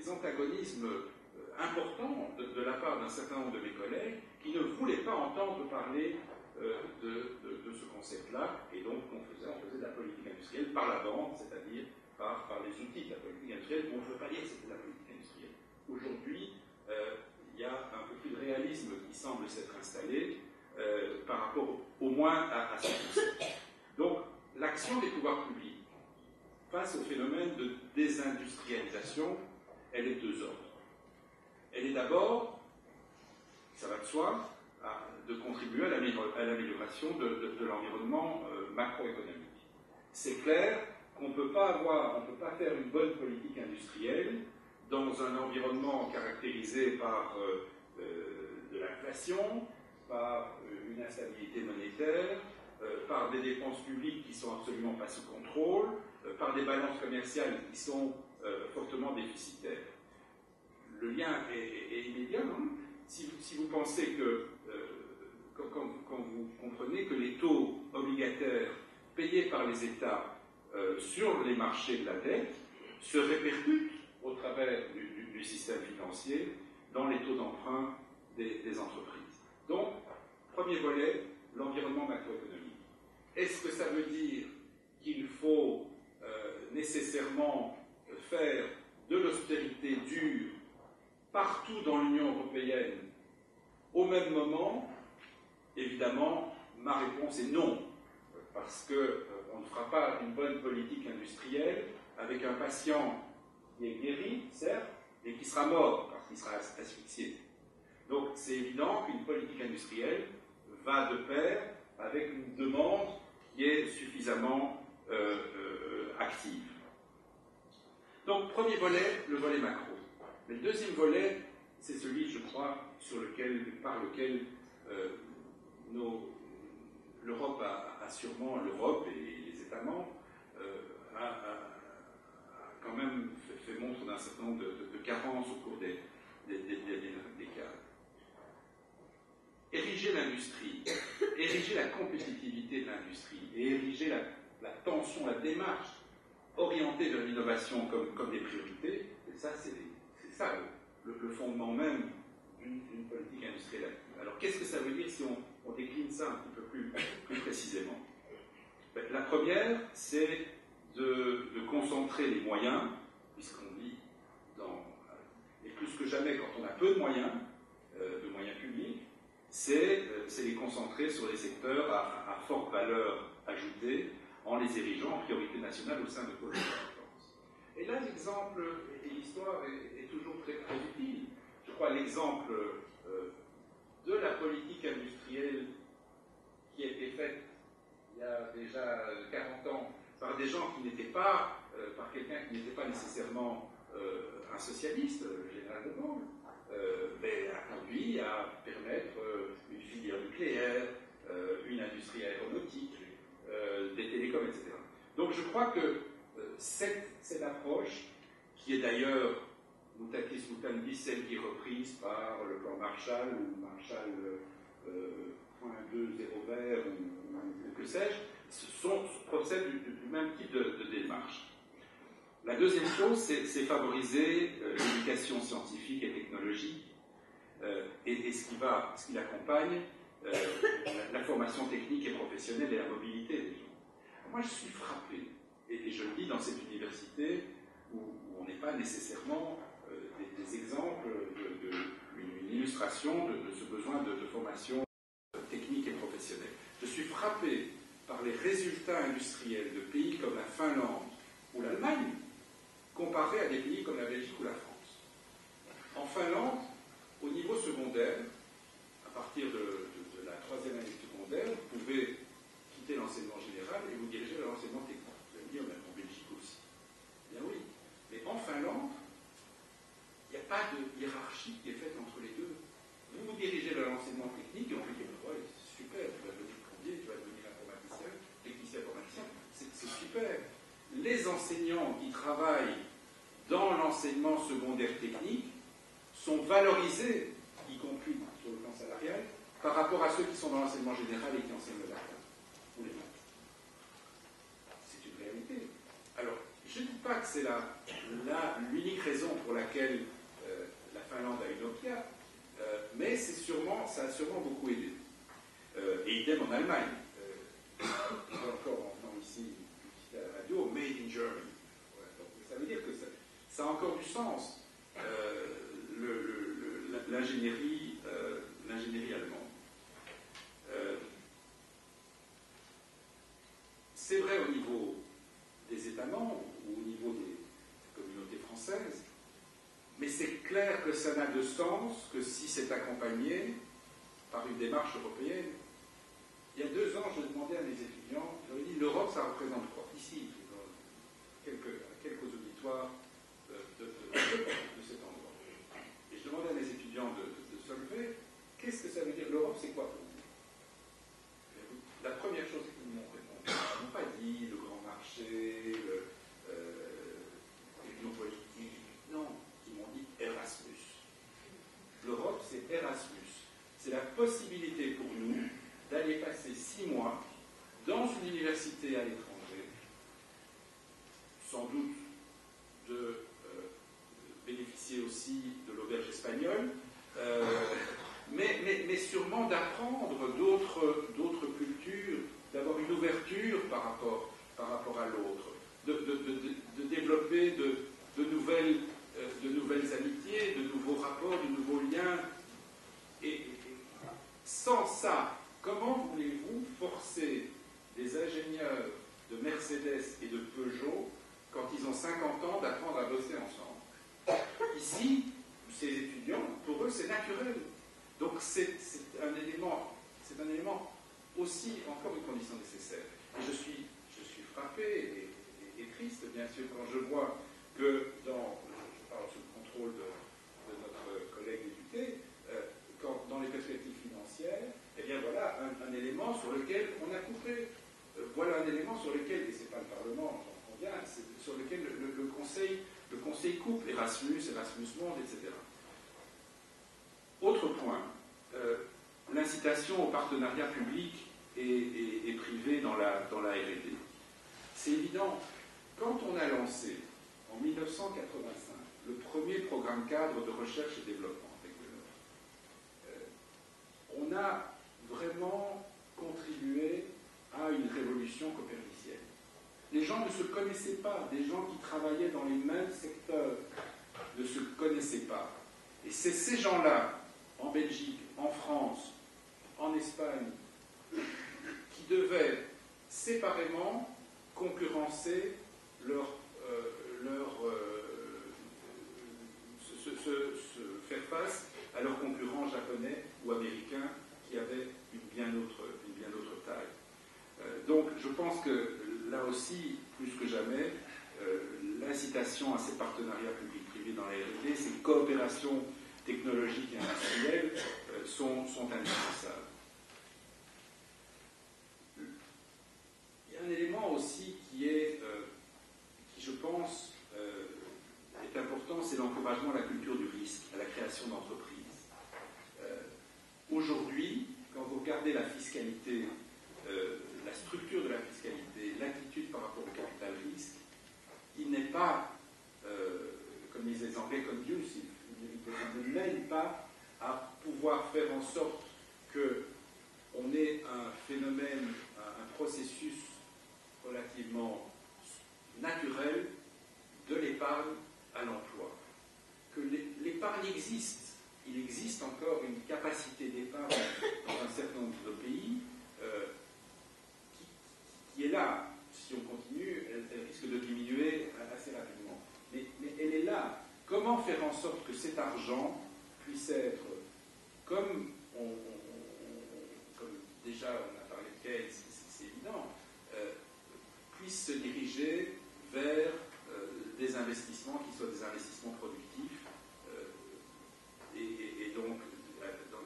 antagonismes importants de la part d'un certain nombre de mes collègues qui ne voulaient pas entendre parler de ce concept-là, et donc on faisait de la politique industrielle par la bande, c'est-à-dire par les outils de la politique industrielle, mais on ne veut pas dire que c'était de la politique industrielle. Aujourd'hui, il y a un peu plus de réalisme qui semble s'être installé par rapport au moins à ce concept. Donc, l'action des pouvoirs publics face au phénomène de désindustrialisation, elle est de deux ordres. Elle est d'abord soi de contribuer à l'amélioration de l'environnement macroéconomique. C'est clair qu'on ne peut pas faire une bonne politique industrielle dans un environnement caractérisé par de l'inflation, par une instabilité monétaire, par des dépenses publiques qui ne sont absolument pas sous contrôle, par des balances commerciales qui sont fortement déficitaires. Le lien est immédiat. Hein. Si vous pensez que, quand vous comprenez que les taux obligataires payés par les États sur les marchés de la dette se répercutent au travers du système financier dans les taux d'emprunt des entreprises. Donc, premier volet, l'environnement macroéconomique. Est-ce que ça veut dire qu'il faut nécessairement faire de l'austérité dure partout dans l'Union européenne au même moment? Évidemment, ma réponse est non, parce qu'on ne fera pas une bonne politique industrielle avec un patient qui est guéri, certes, et qui sera mort parce qu'il sera asphyxié. Donc c'est évident qu'une politique industrielle va de pair avec une demande qui est suffisamment active. Donc premier volet, le volet macro. Mais le deuxième volet, c'est celui, je crois, par lequel l'Europe a sûrement, l'Europe et les États membres, a quand même fait montre d'un certain nombre de carences au cours des cas. Ériger l'industrie, ériger la compétitivité de l'industrie et ériger la tension, la démarche orientée vers l'innovation comme des priorités, et ça, c'est ça le fondement même d'une politique industrielle active. Alors, qu'est-ce que ça veut dire si on décline ça un petit peu plus précisément? La première, c'est de concentrer les moyens, puisqu'on dit, et plus que jamais, quand on a peu de moyens publics, c'est les concentrer sur les secteurs à forte valeur ajoutée, en les érigeant en priorité nationale au sein de pôles de compétences. Et là, l'exemple et l'histoire est toujours très, très utile. Je crois l'exemple de la politique industrielle qui a été faite il y a déjà 40 ans par des gens qui n'étaient pas, par quelqu'un qui n'était pas nécessairement un socialiste, le général de Gaulle, mais a conduit à permettre une filière nucléaire, une industrie aéronautique, des télécoms, etc. Donc je crois que cette approche, qui est d'ailleurs, mutatis mutandis, celle qui est reprise par le plan Marshall ou Marshall .2 zéro vert ou que sais-je, procèdent du même type de démarche. La deuxième chose, c'est favoriser l'éducation scientifique et technologique et ce qui l'accompagne, la formation technique et professionnelle et la mobilité des gens. Moi, je suis frappé, et je le dis dans cette université où on n'est pas nécessairement des exemples, une illustration de ce besoin de formation technique et professionnelle. Je suis frappé par les résultats industriels de pays comme la Finlande ou l'Allemagne, comparés à des pays comme la Belgique ou la France. En Finlande, au niveau secondaire, à partir de la troisième année secondaire, vous pouvez quitter l'enseignement général et vous diriger vers l'enseignement technique. Vous allez me dire, mais en Belgique aussi. Bien oui. Mais en Finlande, il n'y a pas de hiérarchie qui est faite entre les deux. Vous vous dirigez vers l'enseignement technique et on vous dit, ouais, c'est super, tu vas devenir plombier, tu vas devenir informaticien, technicien informaticien, c'est super. Les enseignants qui travaillent dans l'enseignement secondaire technique sont valorisés, y compris sur le plan salarial, par rapport à ceux qui sont dans l'enseignement général et qui enseignent le latin ou les maths. C'est une réalité. Alors, je ne dis pas que c'est l'unique raison pour laquelle la Finlande a une Nokia, mais ça a sûrement beaucoup aidé. Et idem en Allemagne. Encore en venant ici à la radio, Made in Germany. Ouais, donc, ça veut dire que ça a encore du sens, l'ingénierie allemande. C'est vrai au niveau des États membres ou au niveau des communautés françaises, mais c'est clair que ça n'a de sens que si c'est accompagné par une démarche européenne. Il y a 2 ans, je demandais à mes étudiants, je leur ai dit, l'Europe, ça représente quoi? Ici, dans quelques auditoires de cet endroit. Et je demandais à mes étudiants de se lever, qu'est-ce que ça veut dire l'Europe, c'est quoi pour vous? La première chose qu'ils m'ont répondu, ils n'ont pas dit le grand marché, l'union politique, non, ils m'ont dit Erasmus. L'Europe, c'est Erasmus. C'est la possibilité pour nous d'aller passer 6 mois dans une université à l'étranger, sans doute de bénéficier aussi de l'auberge espagnole, mais sûrement d'apprendre d'autres cultures, d'avoir une ouverture par rapport à l'autre, de développer de nouvelles amitiés, de nouveaux rapports, de nouveaux liens. Et sans ça, comment voulez-vous forcer les ingénieurs de Mercedes et de Peugeot, quand ils ont 50 ans, d'apprendre à bosser ensemble? Ici, ces étudiants, pour eux, c'est naturel. Donc c'est un élément aussi, encore une condition nécessaire. Et je suis frappé et triste, bien sûr, quand je vois que je parle sous le contrôle de notre collègue député, quand dans les perspectives financières, eh bien voilà un élément sur lequel on a coupé. Voilà un élément sur lequel, et ce n'est pas le Parlement, j'en conviens, c'est sur lequel le Conseil coupe Erasmus Monde, etc. Autre point, l'incitation au partenariat public et privé dans la R&D. C'est évident, quand on a lancé en 1985 le premier programme cadre de recherche et développement avec le nôtre, on a vraiment contribué à une révolution copernicienne. Les gens ne se connaissaient pas, des gens qui travaillaient dans les mêmes secteurs ne se connaissaient pas. Et c'est ces gens-là, en Belgique, en France, en Espagne, qui devaient séparément concurrencer se faire face à leurs concurrents japonais ou américains qui avaient une bien autre taille. Donc je pense que là aussi, plus que jamais, l'incitation à ces partenariats publics-privés dans la R&D, ces coopérations technologiques et industrielles sont indispensables. Il y a un élément aussi qui je pense, est important, c'est l'encouragement à la culture du risque, à la création d'entreprises. Aujourd'hui, quand vous regardez la fiscalité, la structure de la fiscalité, l'attitude par rapport au capital risque, il n'est pas, comme disaient les Anglais, conducive. Il ne mène pas à pouvoir faire en sorte qu'on ait un phénomène, un processus relativement naturel de l'épargne à l'emploi. Que l'épargne existe. Il existe encore une capacité d'épargne dans un certain nombre de pays qui est là. Si on continue, elle risque de diminuer assez rapidement. Mais elle est là. Comment faire en sorte que cet argent puisse être, comme déjà on a parlé de Keynes, c'est évident, puisse se diriger vers des investissements qui soient des investissements productifs et donc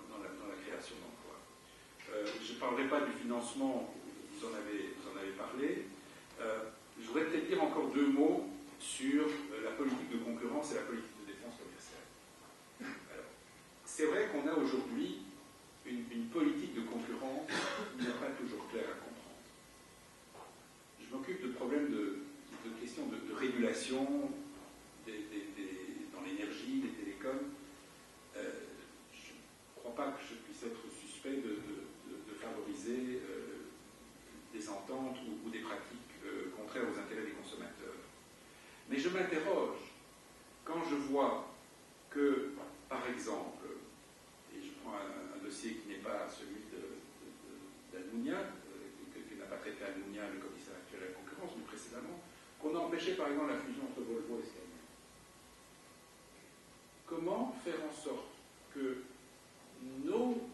dans la création d'emplois. Je ne parlerai pas du financement, vous en avez parlé. Je voudrais peut-être dire encore 2 mots sur la politique de concurrence et la politique de défense commerciale. Alors, c'est vrai qu'on a aujourd'hui une politique de concurrence qui n'est pas toujours claire à comprendre. Je m'occupe de problèmes de questions de régulation dans l'énergie, les télécoms. Je ne crois pas que je puisse être suspect de favoriser des ententes ou des pratiques contraires aux intérêts des consommateurs. Mais je m'interroge quand je vois que, par exemple, et je prends un dossier qui n'est pas celui d'Almunia, que n'a pas traité Almunia, le commissaire actuel à la concurrence, mais précédemment, qu'on a empêché par exemple la fusion entre Volvo et Scania. Comment faire en sorte que nos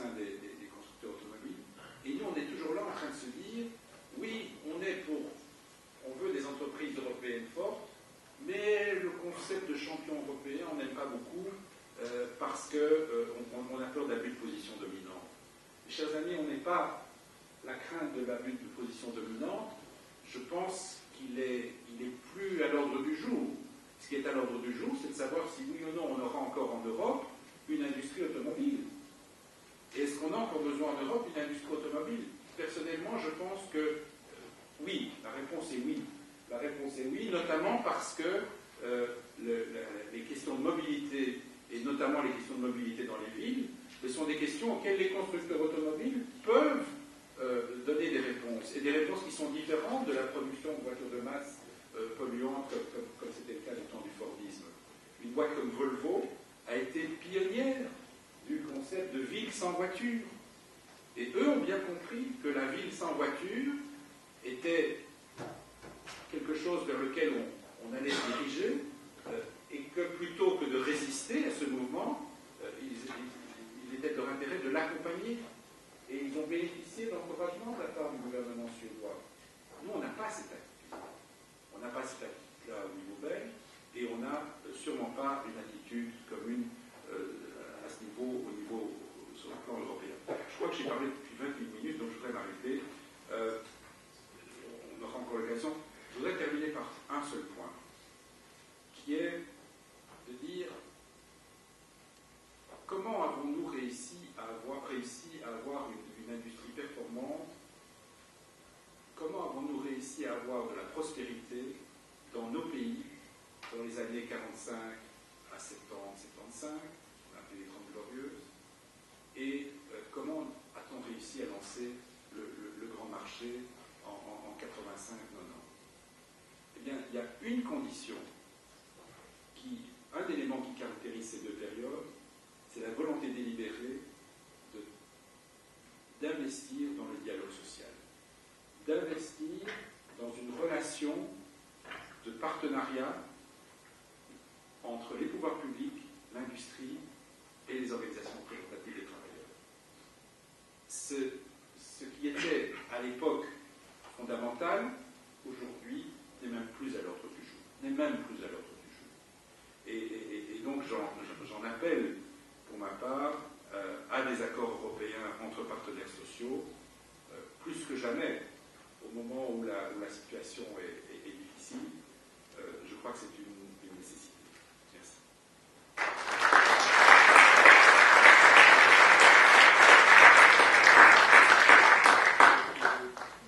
sein des constructeurs automobiles. Et nous, on est toujours là en train de se dire, oui, on veut des entreprises européennes fortes, mais le concept de champion européen, on n'aime pas beaucoup parce qu'on a peur d'abus de position dominante. Mes chers amis, on n'est pas la crainte de l'abus de position dominante. Je pense qu'il est plus à l'ordre du jour. Ce qui est à l'ordre du jour, c'est de savoir si oui ou non on aura encore en Europe une industrie automobile. Et est-ce qu'on a encore besoin en Europe d'une industrie automobile? Personnellement, je pense que oui, la réponse est oui. La réponse est oui, notamment parce que les questions de mobilité, et notamment les questions de mobilité dans les villes, ce sont des questions auxquelles les constructeurs automobiles peuvent donner des réponses, et des réponses qui sont différentes de la production de voitures de masse polluantes, comme c'était le cas du temps du Fordisme. Une boîte comme Volvo a été pionnière du concept de ville sans voiture. Et eux ont bien compris que la ville sans voiture était quelque chose vers lequel on allait se diriger, et que plutôt que de résister à ce mouvement, il était de leur intérêt de l'accompagner. Et ils ont bénéficié d'encouragement de la part du gouvernement suédois. Nous, on n'a pas cette attitude. On n'a pas cette attitude-là au niveau belge, et on n'a sûrement pas une attitude commune à ce niveau, sur le plan européen. Je crois que j'ai parlé depuis 28 minutes, donc je voudrais m'arrêter. On aura encore l'occasion. Je voudrais terminer par un seul point, qui est de dire comment avons-nous réussi à avoir une industrie performante? Comment avons-nous réussi à avoir de la prospérité dans nos pays dans les années 45 à 70, 75, on a appelé les 30 glorieuses, et comment a-t-on réussi à lancer le grand marché en 85, 90? Eh bien, il y a une condition, un élément qui caractérise ces deux périodes, c'est la volonté délibérée d'investir dans le dialogue social, d'investir dans une relation de partenariat entre les pouvoirs publics, l'industrie et les organisations représentatives des travailleurs. Ce qui était à l'époque fondamental, aujourd'hui, n'est même plus à l'ordre du jour. Et donc j'en appelle pour ma part à des accords européens entre partenaires sociaux, plus que jamais, au moment où la situation est difficile. Je crois que c'est une nécessité. Merci.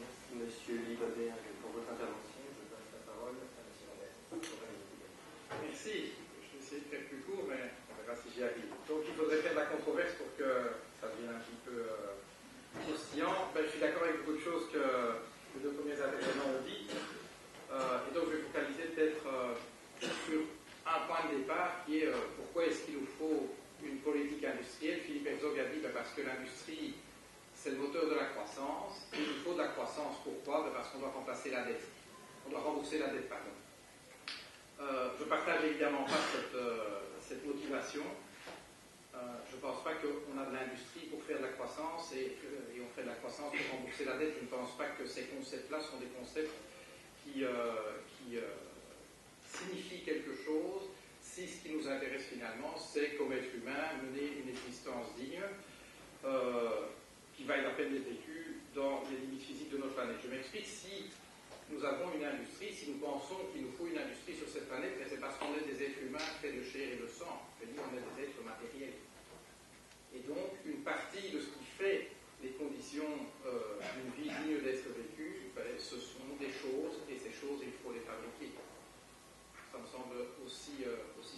Merci, Monsieur Libaberg, pour votre intervention. Je passe la parole à Monsieur Lambert. Merci. Je vais essayer de faire plus court, mais on verra si j'y arrive. Donc, il faudrait faire de la controverse pour que ça devienne un petit peu croustillant. Je suis d'accord avec beaucoup de choses que les deux premiers intervenants ont dit. Et donc, je vais focaliser peut-être sur un point de départ qui est pourquoi est-ce qu'il nous faut une politique industrielle. Philippe Herzog a dit parce que l'industrie, c'est le moteur de la croissance. Il nous faut de la croissance. Pourquoi? Parce qu'on doit remplacer la dette. On doit rembourser la dette, pardon. Je partage évidemment pas cette motivation. Je ne pense pas qu'on a de l'industrie pour faire de la croissance et on fait de la croissance pour rembourser la dette. Je ne pense pas que ces concepts-là sont des concepts qui signifient quelque chose si ce qui nous intéresse finalement, c'est comme être humain, mener une existence digne qui vaille la peine d'être vécue dans les limites physiques de notre planète. Je m'explique, si nous avons une industrie, si nous pensons qu'il nous faut une industrie sur cette planète, c'est parce qu'on est des êtres humains faits de chair et de sang. Je veux dire, on est des êtres matériels. Et donc, une partie de ce qui fait les conditions d'une vie digne d'être vécue, ce sont des choses, et ces choses, il faut les fabriquer. Ça me semble aussi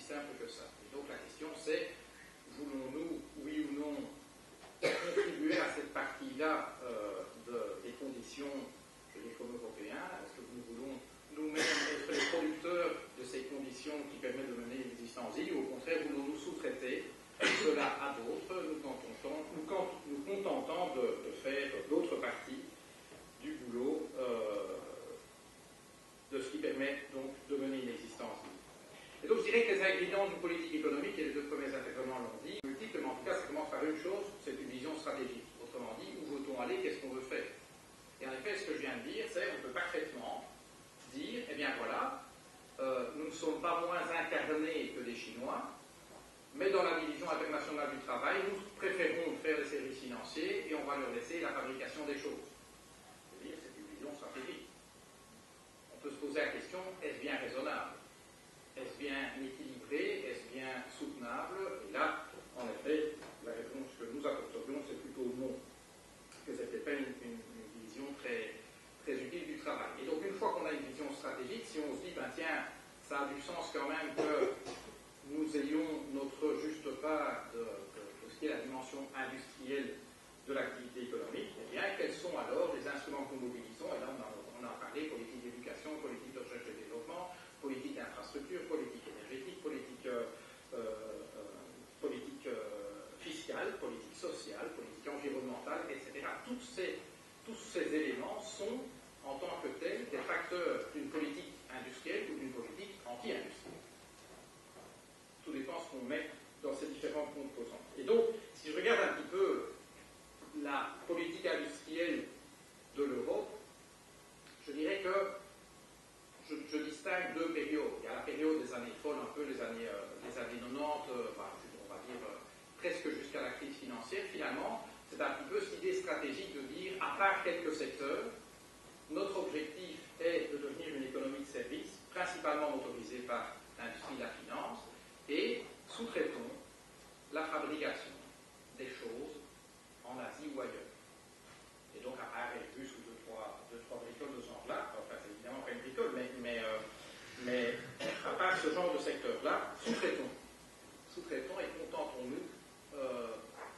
simple que ça. Et donc, la question, c'est, voulons-nous, oui ou non, contribuer à cette partie-là des conditions de l'économie européenne? Est-ce que nous voulons nous-mêmes être les producteurs de ces conditions qui permettent de mener une existence digne, ou au contraire, voulons-nous sous-traiter cela à d'autres, nous contentant de faire d'autres parties du boulot de ce qui permet donc de mener une existence digne. Et donc je dirais que les ingrédients d'une politique économique, et les deux premiers intervenants l'ont dit, multiples, mais en tout cas ça commence par une chose, c'est une vision stratégique. Autrement dit, où veut-on aller, qu'est-ce qu'on veut faire? Et en effet, ce que je viens de dire, c'est qu'on peut parfaitement dire, eh bien voilà, nous ne sommes pas moins incarnés que des Chinois, mais dans la division internationale du travail, nous préférons faire des services financiers et on va leur laisser la fabrication des choses. C'est-à-dire, c'est une vision stratégique. On peut se poser la question, est-ce bien raisonnable? Est-ce bien équilibré? Est-ce bien soutenable? Et là, en effet, la réponse que nous apporterions, c'est plutôt non. Que ce n'était pas une vision très, très utile du travail. Et donc, une fois qu'on a une vision stratégique, si on se dit, ben tiens, ça a du sens quand même que nous ayons notre juste part de ce qui est la dimension industrielle de l'activité économique, eh bien, quels sont alors les instruments que nous mobilisons? Et là, on a parlé politique d'éducation, politique de recherche et développement, politique d'infrastructure, politique énergétique, politique fiscale, politique sociale, politique environnementale, etc. Tous ces éléments sont, en tant que tels, des facteurs d'une politique industrielle ou d'une politique anti-industrielle. Tout dépend ce qu'on met dans ces différents composants. Et donc, si je regarde un petit peu la politique industrielle de l'Europe, je dirais que je distingue deux périodes. Il y a la période des années folles, un peu les années 90, on va dire presque jusqu'à la crise financière. Finalement, c'est un petit peu cette idée stratégique de dire, à part quelques secteurs, notre objectif est de devenir une économie de services, principalement motorisée par l'industrie de la finance, et sous-traitons la fabrication des choses en Asie ou ailleurs. Et donc, à part Airbus ou deux, trois bricoles de ce genre-là, enfin, c'est évidemment pas une bricole, mais à part ce genre de secteur-là, sous-traitons. Sous-traitons et contentons-nous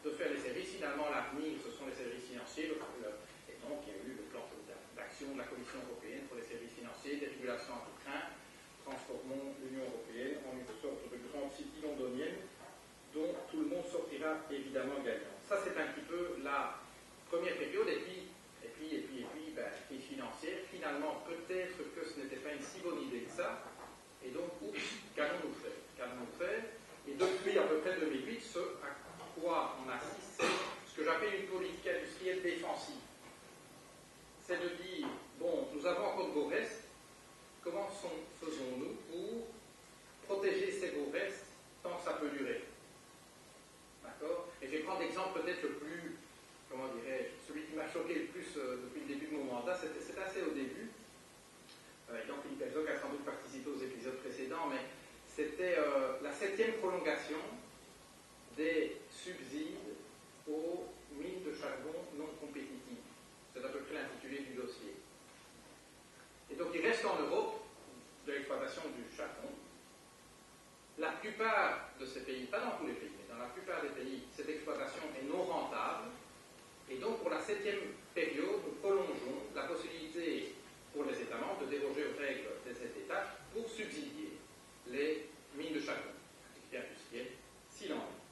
de faire les services. Finalement, l'avenir, ce sont les services financiers. Et donc, il y a eu le plan d'action de la Commission européenne pour les services financiers, des régulations à tout crin. Transformons l'Union européenne en une sorte de grande city londonienne dont tout le monde sortira évidemment gagnant. Ça, c'est un petit peu la première période. Et puis crise financière. Finalement, peut-être que ce n'était pas une si bonne idée que ça. Et donc, qu'allons-nous faire? Et depuis à peu près 2008, ce à quoi on assiste, c'est ce que j'appelle une politique industrielle défensive. C'est de dire, bon, nous avons encore de beaux restes, comment faisons-nous pour protéger ces beaux restes tant que ça peut durer? D'accord? Et je vais prendre l'exemple peut-être le plus, comment dirais-je, celui qui m'a choqué le plus depuis le début de mon mandat, c'est assez au début. Et donc Philippe Herzog a sans doute participé aux épisodes précédents, mais c'était la 7e prolongation des subsides aux mines de charbon non compétitives. C'est à peu près l'intitulé du dossier. Et donc il reste en Europe de l'exploitation du charbon. La plupart de ces pays, pas dans tous les pays, mais dans la plupart des pays, cette exploitation est non rentable. Et donc pour la 7e période, nous prolongeons la possibilité pour les États membres de déroger aux règles de cet État pour subsidier les mines de charbon, activité industrielle, s'il en est.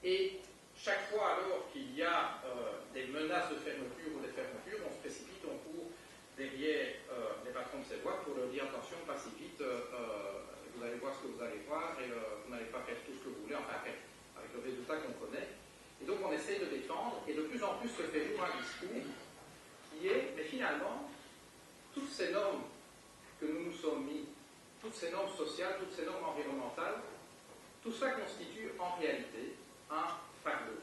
Et chaque fois alors qu'il y a des menaces de fermeture ou des fermetures, on se précipite, on court derrière les patrons de ces boîtes pour leur dire attention, pas si vite, vous allez voir ce que vous allez voir et vous n'allez pas faire tout ce que vous voulez, enfin avec le résultat qu'on connaît. Et donc on essaye de défendre et de plus en plus se fait jour un discours qui est, mais finalement, toutes ces normes que nous nous sommes mis, toutes ces normes sociales, toutes ces normes environnementales, tout ça constitue en réalité un fardeau.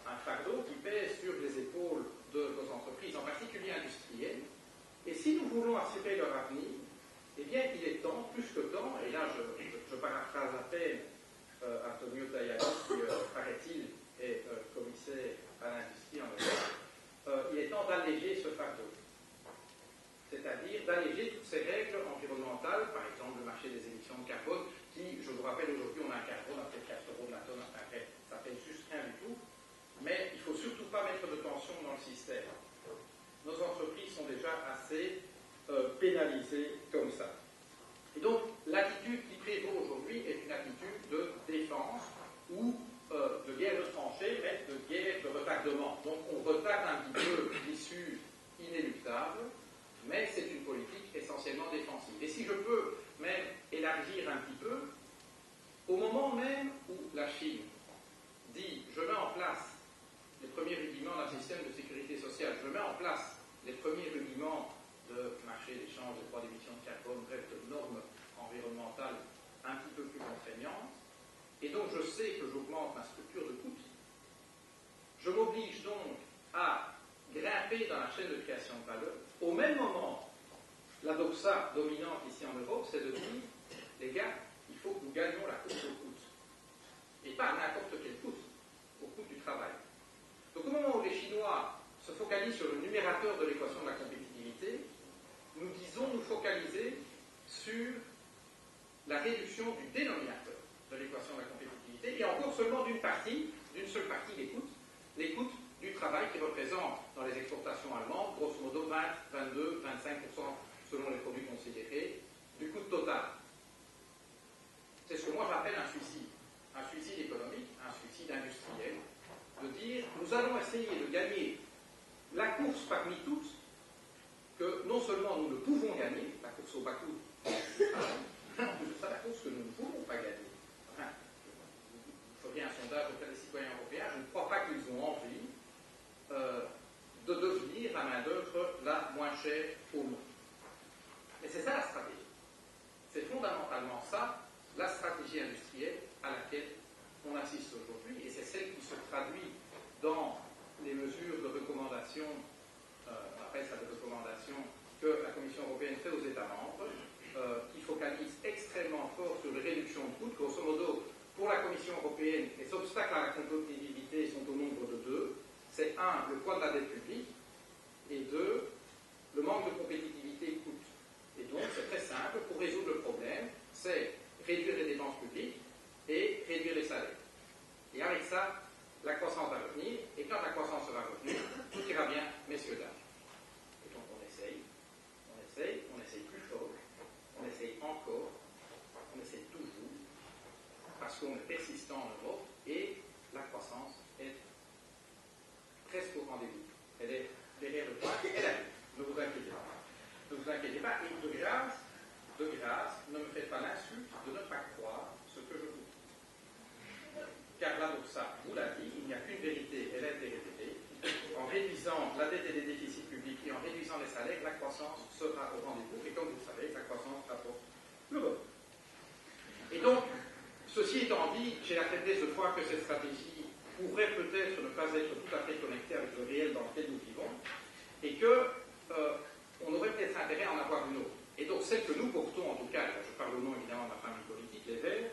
Un fardeau qui pèse sur les épaules de nos entreprises, en particulier industrielles. Et si nous voulons assurer leur avenir, eh bien, il est temps, plus que temps, et là je paraphrase à peine Antonio Tajani, qui, paraît-il, est commissaire à l'industrie en Europe, il est temps d'alléger ce fardeau. C'est-à-dire d'alléger toutes ces règles environnementales, par exemple le marché des émissions de carbone, qui, je vous rappelle, aujourd'hui on a un carbone à peut-être 4 € de la tonne, ça fait juste rien du tout, mais il ne faut surtout pas mettre de tension dans le système. Nos entreprises sont déjà assez pénalisées comme ça. Et donc, l'attitude qui prévaut aujourd'hui est une attitude de défense ou de guerre de tranchée, mais de guerre de retardement. Donc, on retarde un petit peu l'issue inéluctable, mais c'est une politique essentiellement défensive. Et si je peux même élargir un petit peu, au moment même où la Chine marché d'échange des droits d'émission de carbone, bref, de normes environnementales un petit peu plus contraignantes, et donc je sais que j'augmente ma structure de coûts, je m'oblige donc à grimper dans la chaîne de création de valeur. Au même moment, la doxa dominante ici en Europe, c'est de dire, les gars, il faut que nous gagnions la course au coût. Et pas n'importe quel coût, au coût du travail. Donc au moment où les Chinois se focalisent sur le numérateur de l'équation de la compétitivité, nous disons nous focaliser sur la réduction du dénominateur de l'équation de la compétitivité, et encore seulement d'une seule partie des coûts du travail qui représente dans les exportations allemandes, grosso modo 20, 22, 25% selon les produits considérés, du coût total. C'est ce que moi j'appelle un suicide économique, un suicide industriel, de dire nous allons essayer de gagner la course parmi toutes, que non seulement nous ne pouvons gagner, la course au bas coût, en plus de ça, la course que nous ne pouvons pas gagner. Enfin, vous feriez un sondage auprès des citoyens européens, je ne crois pas qu'ils ont envie de devenir la main-d'œuvre la moins chère au monde. Mais c'est ça la stratégie. C'est fondamentalement ça, la stratégie industrielle à laquelle on assiste aujourd'hui, et c'est celle qui se traduit dans les mesures de recommandation, après ça de recommandation que la Commission européenne fait aux États membres, qui focalise extrêmement fort sur les réductions de coûts. Grosso modo, pour la Commission européenne, les obstacles à la compétitivité sont au nombre de deux. C'est 1, le poids de la dette publique, et 2, le manque de compétitivité coûte. Et donc, c'est très simple, pour résoudre le problème, c'est réduire les dépenses publiques et réduire les salaires. Et avec ça, la croissance va revenir, et quand la croissance va revenir, tout ira bien, messieurs, dames. Et donc, on essaye plus fort, on essaye encore, on essaye toujours, parce qu'on est persistant en Europe, et la croissance est presque au rendez-vous. Elle est derrière le point, elle arrive. Ne vous inquiétez pas. Ne vous inquiétez pas, et de grâce, ne me faites pas l'insulte de ne pas croire ce que je vous dis. Car la doxa vous l'a dit, il n'y a qu'une vérité, elle a été répétée. En réduisant la dette et les déficits publics et en réduisant les salaires, la croissance sera au rendez-vous. Et comme vous le savez, la croissance rapporte le bonheur. Et donc, ceci étant dit, j'ai la faiblesse de croire que cette stratégie pourrait peut-être ne pas être tout à fait connectée avec le réel dans lequel nous vivons, et qu'on aurait peut-être intérêt à en avoir une autre. Et donc, celle que nous portons, en tout cas, je parle au nom évidemment de ma famille politique, les Verts,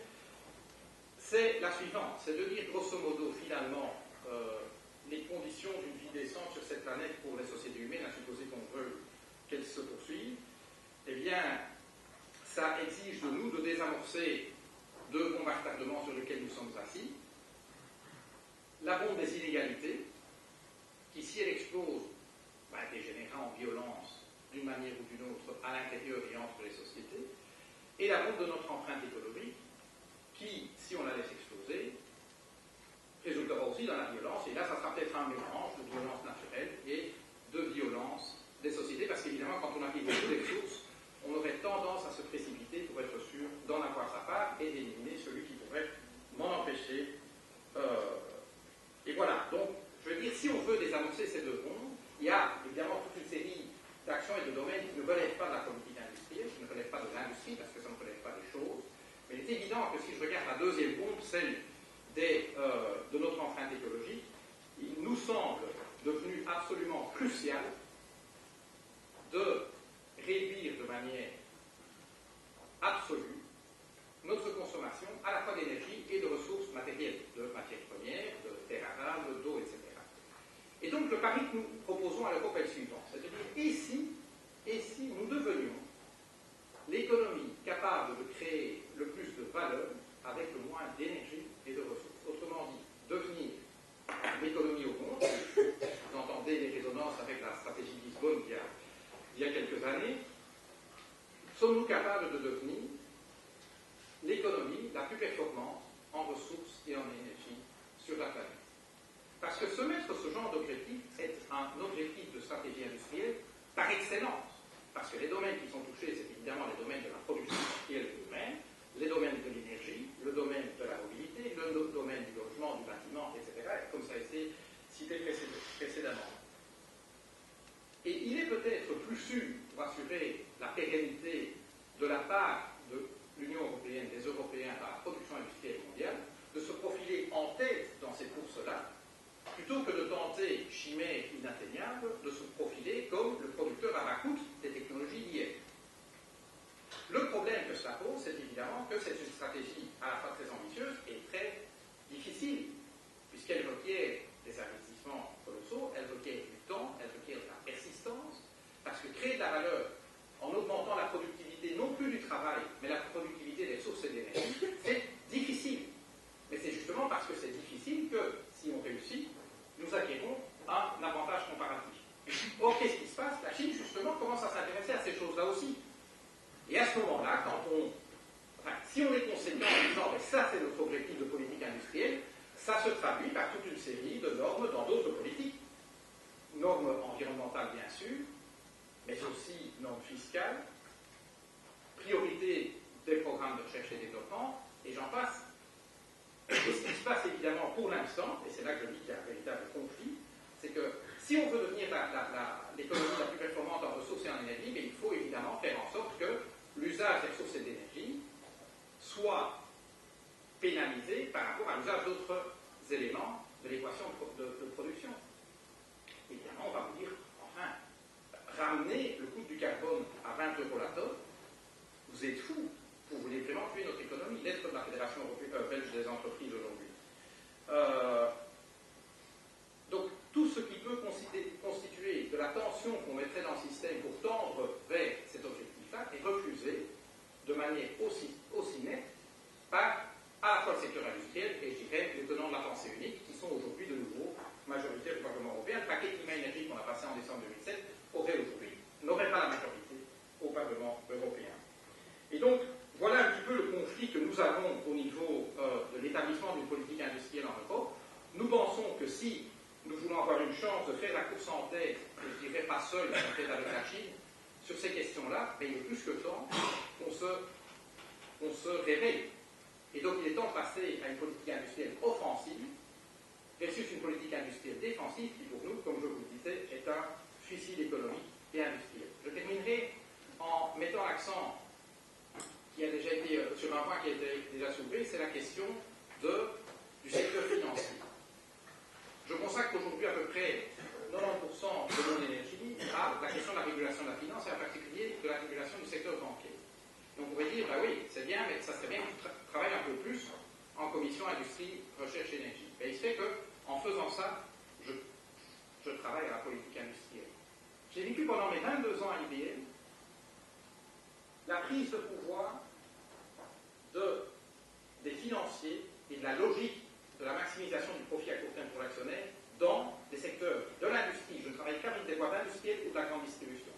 c'est la suivante, c'est de dire grosso modo, finalement, les conditions d'une vie décente sur cette planète pour les sociétés humaines, à supposer qu'on veut qu'elles se poursuivent, eh bien, ça exige de nous de désamorcer deux bombes à retardement sur lesquelles nous sommes assis. La bombe des inégalités, qui, si elle explose, dégénérera en violence d'une manière ou d'une autre à l'intérieur et entre les sociétés, et la bombe de notre empreinte écologique, qui, si on la laisse exploser, résultera aussi dans la violence, et là, ça sera peut-être un mélange de violence naturelle et de violence des sociétés, parce qu'évidemment, quand on applique toutes les sources, on aurait tendance à se précipiter pour être sûr d'en avoir sa part et d'éliminer celui qui pourrait m'en empêcher. Et voilà, donc, je veux dire, si on veut désamorcer ces deux bombes, il y a évidemment toute une série d'actions et de domaines qui ne relèvent pas de la politique industrielle, qui ne relèvent pas de l'industrie, parce que ça ne relève pas des choses. Mais il est évident que si je regarde la deuxième bombe, celle de notre empreinte écologique, il nous semble devenu absolument crucial de réduire de manière absolue notre consommation à la fois d'énergie et de ressources matérielles, de matières premières, de terres arables, d'eau, etc. Et donc le pari que nous proposons à l'Europe est le suivant, c'est-à-dire et si nous devenions l'économie capable de créer le plus de valeur avec le moins d'énergie et de ressources. Autrement dit, devenir l'économie au monde, vous entendez les résonances avec la stratégie de Lisbonne il y a quelques années, sommes-nous capables de devenir l'économie la plus performante en ressources et en énergie sur la planète? Parce que se mettre ce genre d'objectif est un objectif de stratégie industrielle par excellence. Parce que les domaines qui sont touchés, c'est évidemment les domaines de la production industrielle humaine, les domaines de l'énergie, le domaine de la mobilité, le domaine du logement, du bâtiment, etc., comme ça a été cité précédemment. Et il est peut-être plus su, pour assurer la pérennité de la part de l'Union européenne, des Européens dans la production industrielle mondiale, de se profiler en tête dans cette course-là, plutôt que de tenter, chimère inatteignable, de se profiler comme le producteur à bas coût des technologies d'hier. Le problème que cela pose, c'est évidemment que c'est une stratégie à la fois très ambitieuse et très difficile, puisqu'elle requiert des investissements colossaux, elle requiert du temps, elle requiert de la persistance, parce que créer de la valeur en augmentant la productivité, non plus du travail, mais la productivité des sources d'énergie, c'est difficile. Mais c'est justement parce que c'est difficile que, si on réussit, nous acquérons un avantage comparatif. Or, qu'est-ce qui se passe? La Chine, justement, commence à s'intéresser à ces choses-là aussi. Et à ce moment-là, si on est conséquent en disant, mais ça c'est notre objectif de politique industrielle, ça se traduit par toute une série de normes dans d'autres politiques. Normes environnementales, bien sûr, mais aussi normes fiscales, priorité des programmes de recherche et développement, et j'en passe. Et ce qui se passe évidemment pour l'instant, et c'est là que je dis qu'il y a un véritable conflit, c'est que si on veut devenir l'économie la plus performante en ressources et en énergie, mais il faut évidemment faire en sorte que l'usage des ressources et d'énergie soit pénalisé par rapport à l'usage d'autres éléments de l'équation de production. Évidemment, on va vous dire, enfin, ramener le coût du carbone à 20 € la tonne, vous êtes fous. Vous voulez vraiment tuer notre économie, l'être de la Fédération belge des entreprises aujourd'hui. Donc, tout ce qui peut constituer de la tension qu'on mettrait dans le système pour tendre vers cet objectif-là est refusé de manière aussi nette par à la fois le secteur industriel et, je dirais, les tenants de la pensée unique, qui sont aujourd'hui de nouveau majoritaires du Parlement européen. Le paquet climat-énergie qu'on a passé en décembre 2007 n'aurait pas la majorité au Parlement européen. Et donc, voilà un petit peu le conflit que nous avons au niveau de l'établissement d'une politique industrielle en Europe. Nous pensons que si nous voulons avoir une chance de faire la course en tête, et je ne dirais pas seul, peut-être avec la Chine, sur ces questions-là, il est plus que temps qu'on se réveille. Et donc il est temps de passer à une politique industrielle offensive versus une politique industrielle défensive qui, pour nous, comme je vous le disais, est un suicide économique et industriel. Je terminerai en mettant l'accent qui a déjà été sur un point qui a été déjà soulevé, c'est la question du secteur financier. Je consacre aujourd'hui à peu près 90% de mon énergie à la question de la régulation de la finance et en particulier de la régulation du secteur bancaire. Et on pourrait dire, bah oui, c'est bien, mais ça serait bien que tu travailles un peu plus en commission industrie, recherche, énergie. Et il se fait qu'en faisant ça, je travaille à la politique industrielle. J'ai vécu pendant mes 22 ans à IBM la prise de pouvoir des financiers et de la logique de la maximisation du profit à court terme pour l'actionnaire dans les secteurs de l'industrie. Je ne travaille qu'avec des boîtes industrielles ou de la grande distribution.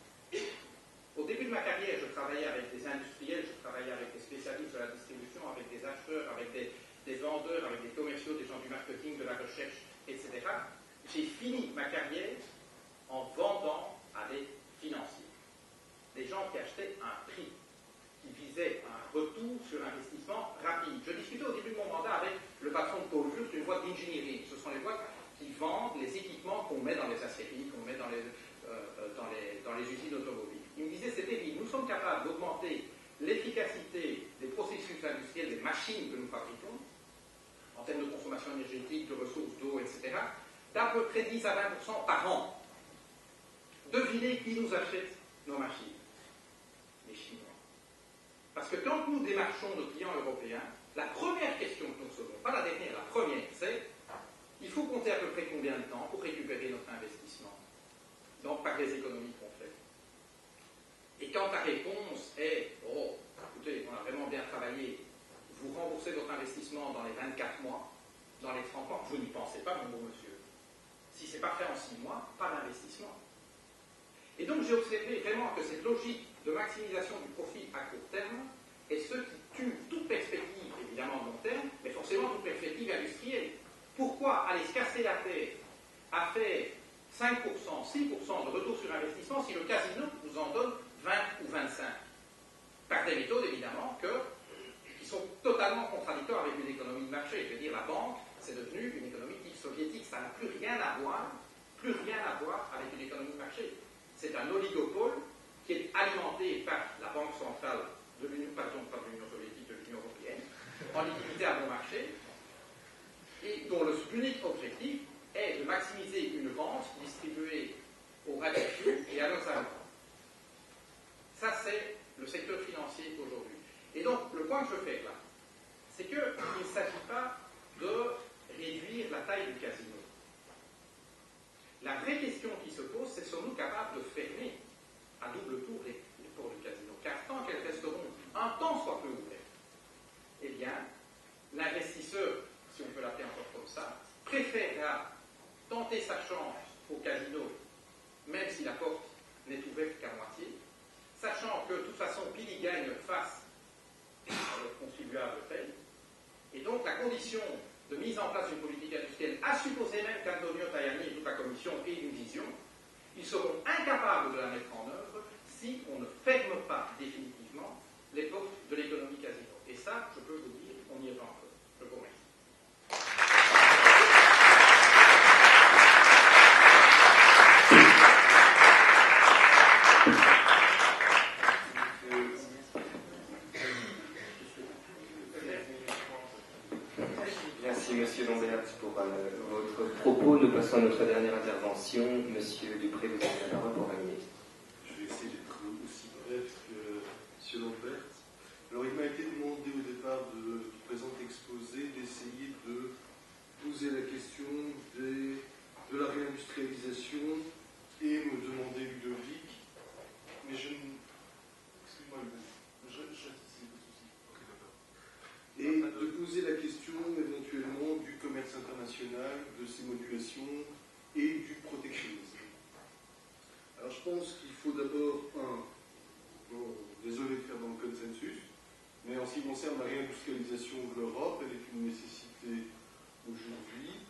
Au début de ma carrière, je travaillais avec des industriels, je travaillais avec des spécialistes de la distribution, avec des acheteurs, avec des vendeurs, avec des commerciaux, des gens du marketing, de la recherche, etc. J'ai fini ma carrière en vendant à des financiers. Des gens qui achetaient un prix, qui visaient un retour sur investissement rapide. Je discutais au début de mon mandat avec le patron de Pôle Juste, une boîte d'ingénierie. Ce sont les boîtes qui vendent les équipements qu'on met dans les aciéries, qu'on met dans les usines automobiles. Il me disait, c'est terrible, nous sommes capables d'augmenter l'efficacité des processus industriels, des machines que nous fabriquons, en termes de consommation énergétique, de ressources d'eau, etc., d'à peu près 10 à 20% par an. Devinez qui nous achète nos machines? Les Chinois. Parce que quand nous démarchons nos clients européens, la première question que nous recevons, pas la dernière, la première, c'est il faut compter à peu près combien de temps pour récupérer notre investissement, donc par les économies qu'on fait. Et quand la réponse est oh, écoutez, on a vraiment bien travaillé, vous remboursez votre investissement dans les 24 mois, dans les 30 mois, vous n'y pensez pas, mon beau monsieur. Si ce n'est pas fait en 6 mois, pas d'investissement. Et donc j'ai observé vraiment que cette logique de maximisation du profit à court terme est ce qui tue toute perspective, évidemment de long terme, mais forcément toute perspective industrielle. Pourquoi aller se casser la tête à faire 5%, 6% de retour sur investissement si le casino nous en donne 20 ou 25? Par des méthodes, évidemment, qui sont totalement contradictoires avec une économie de marché. Je veux dire, la banque, c'est devenu une économie type soviétique. Ça n'a plus rien à voir avec une économie de marché. C'est un oligopole oligopole qui est alimenté par la Banque centrale de l'Union, pas de l'Union soviétique, de l'Union européenne, en liquidité à bon marché, et dont l'unique objectif est de maximiser une rente distribuée aux radicaux et à leurs agents. Ça, c'est le secteur financier aujourd'hui. Et donc, le point que je veux faire là, c'est qu'il ne s'agit pas de réduire la taille du casino. La vraie question qui se pose, c'est sommes-nous capables de fermer à double tour les portes du casino? Car tant qu'elles resteront un temps soit peu ouvertes, eh bien, l'investisseur, si on peut l'appeler encore comme ça, préférera tenter sa chance au casino, même si la porte n'est ouverte qu'à moitié, sachant que de toute façon, qui y gagne face au contribuable paye. Et donc, la condition de mise en place d'une politique industrielle, à supposer même qu'Antonio Tajani et toute la Commission aient une vision, ils seront incapables de la mettre en œuvre si on ne ferme pas définitivement les portes de l'économie casino. Et ça, je peux vous dire, on y est pas encore. Je vous remercie. Merci Monsieur Lambert pour votre propos. Nous passons à notre dernière intervention. Monsieur Dupré, vous avez la parole pour 20 minutes. Je vais essayer d'être aussi bref que Monsieur Lambert. Alors il m'a été demandé au départ du présent exposé d'essayer de poser la question de la réindustrialisation et me demander Ludovic, mais je ne... Excuse-moi, et de poser la question éventuellement du commerce international, de ses modulations et du protectionnisme. Alors je pense qu'il faut d'abord, désolé de faire dans le consensus, mais en ce qui concerne la réindustrialisation de l'Europe, elle est une nécessité aujourd'hui.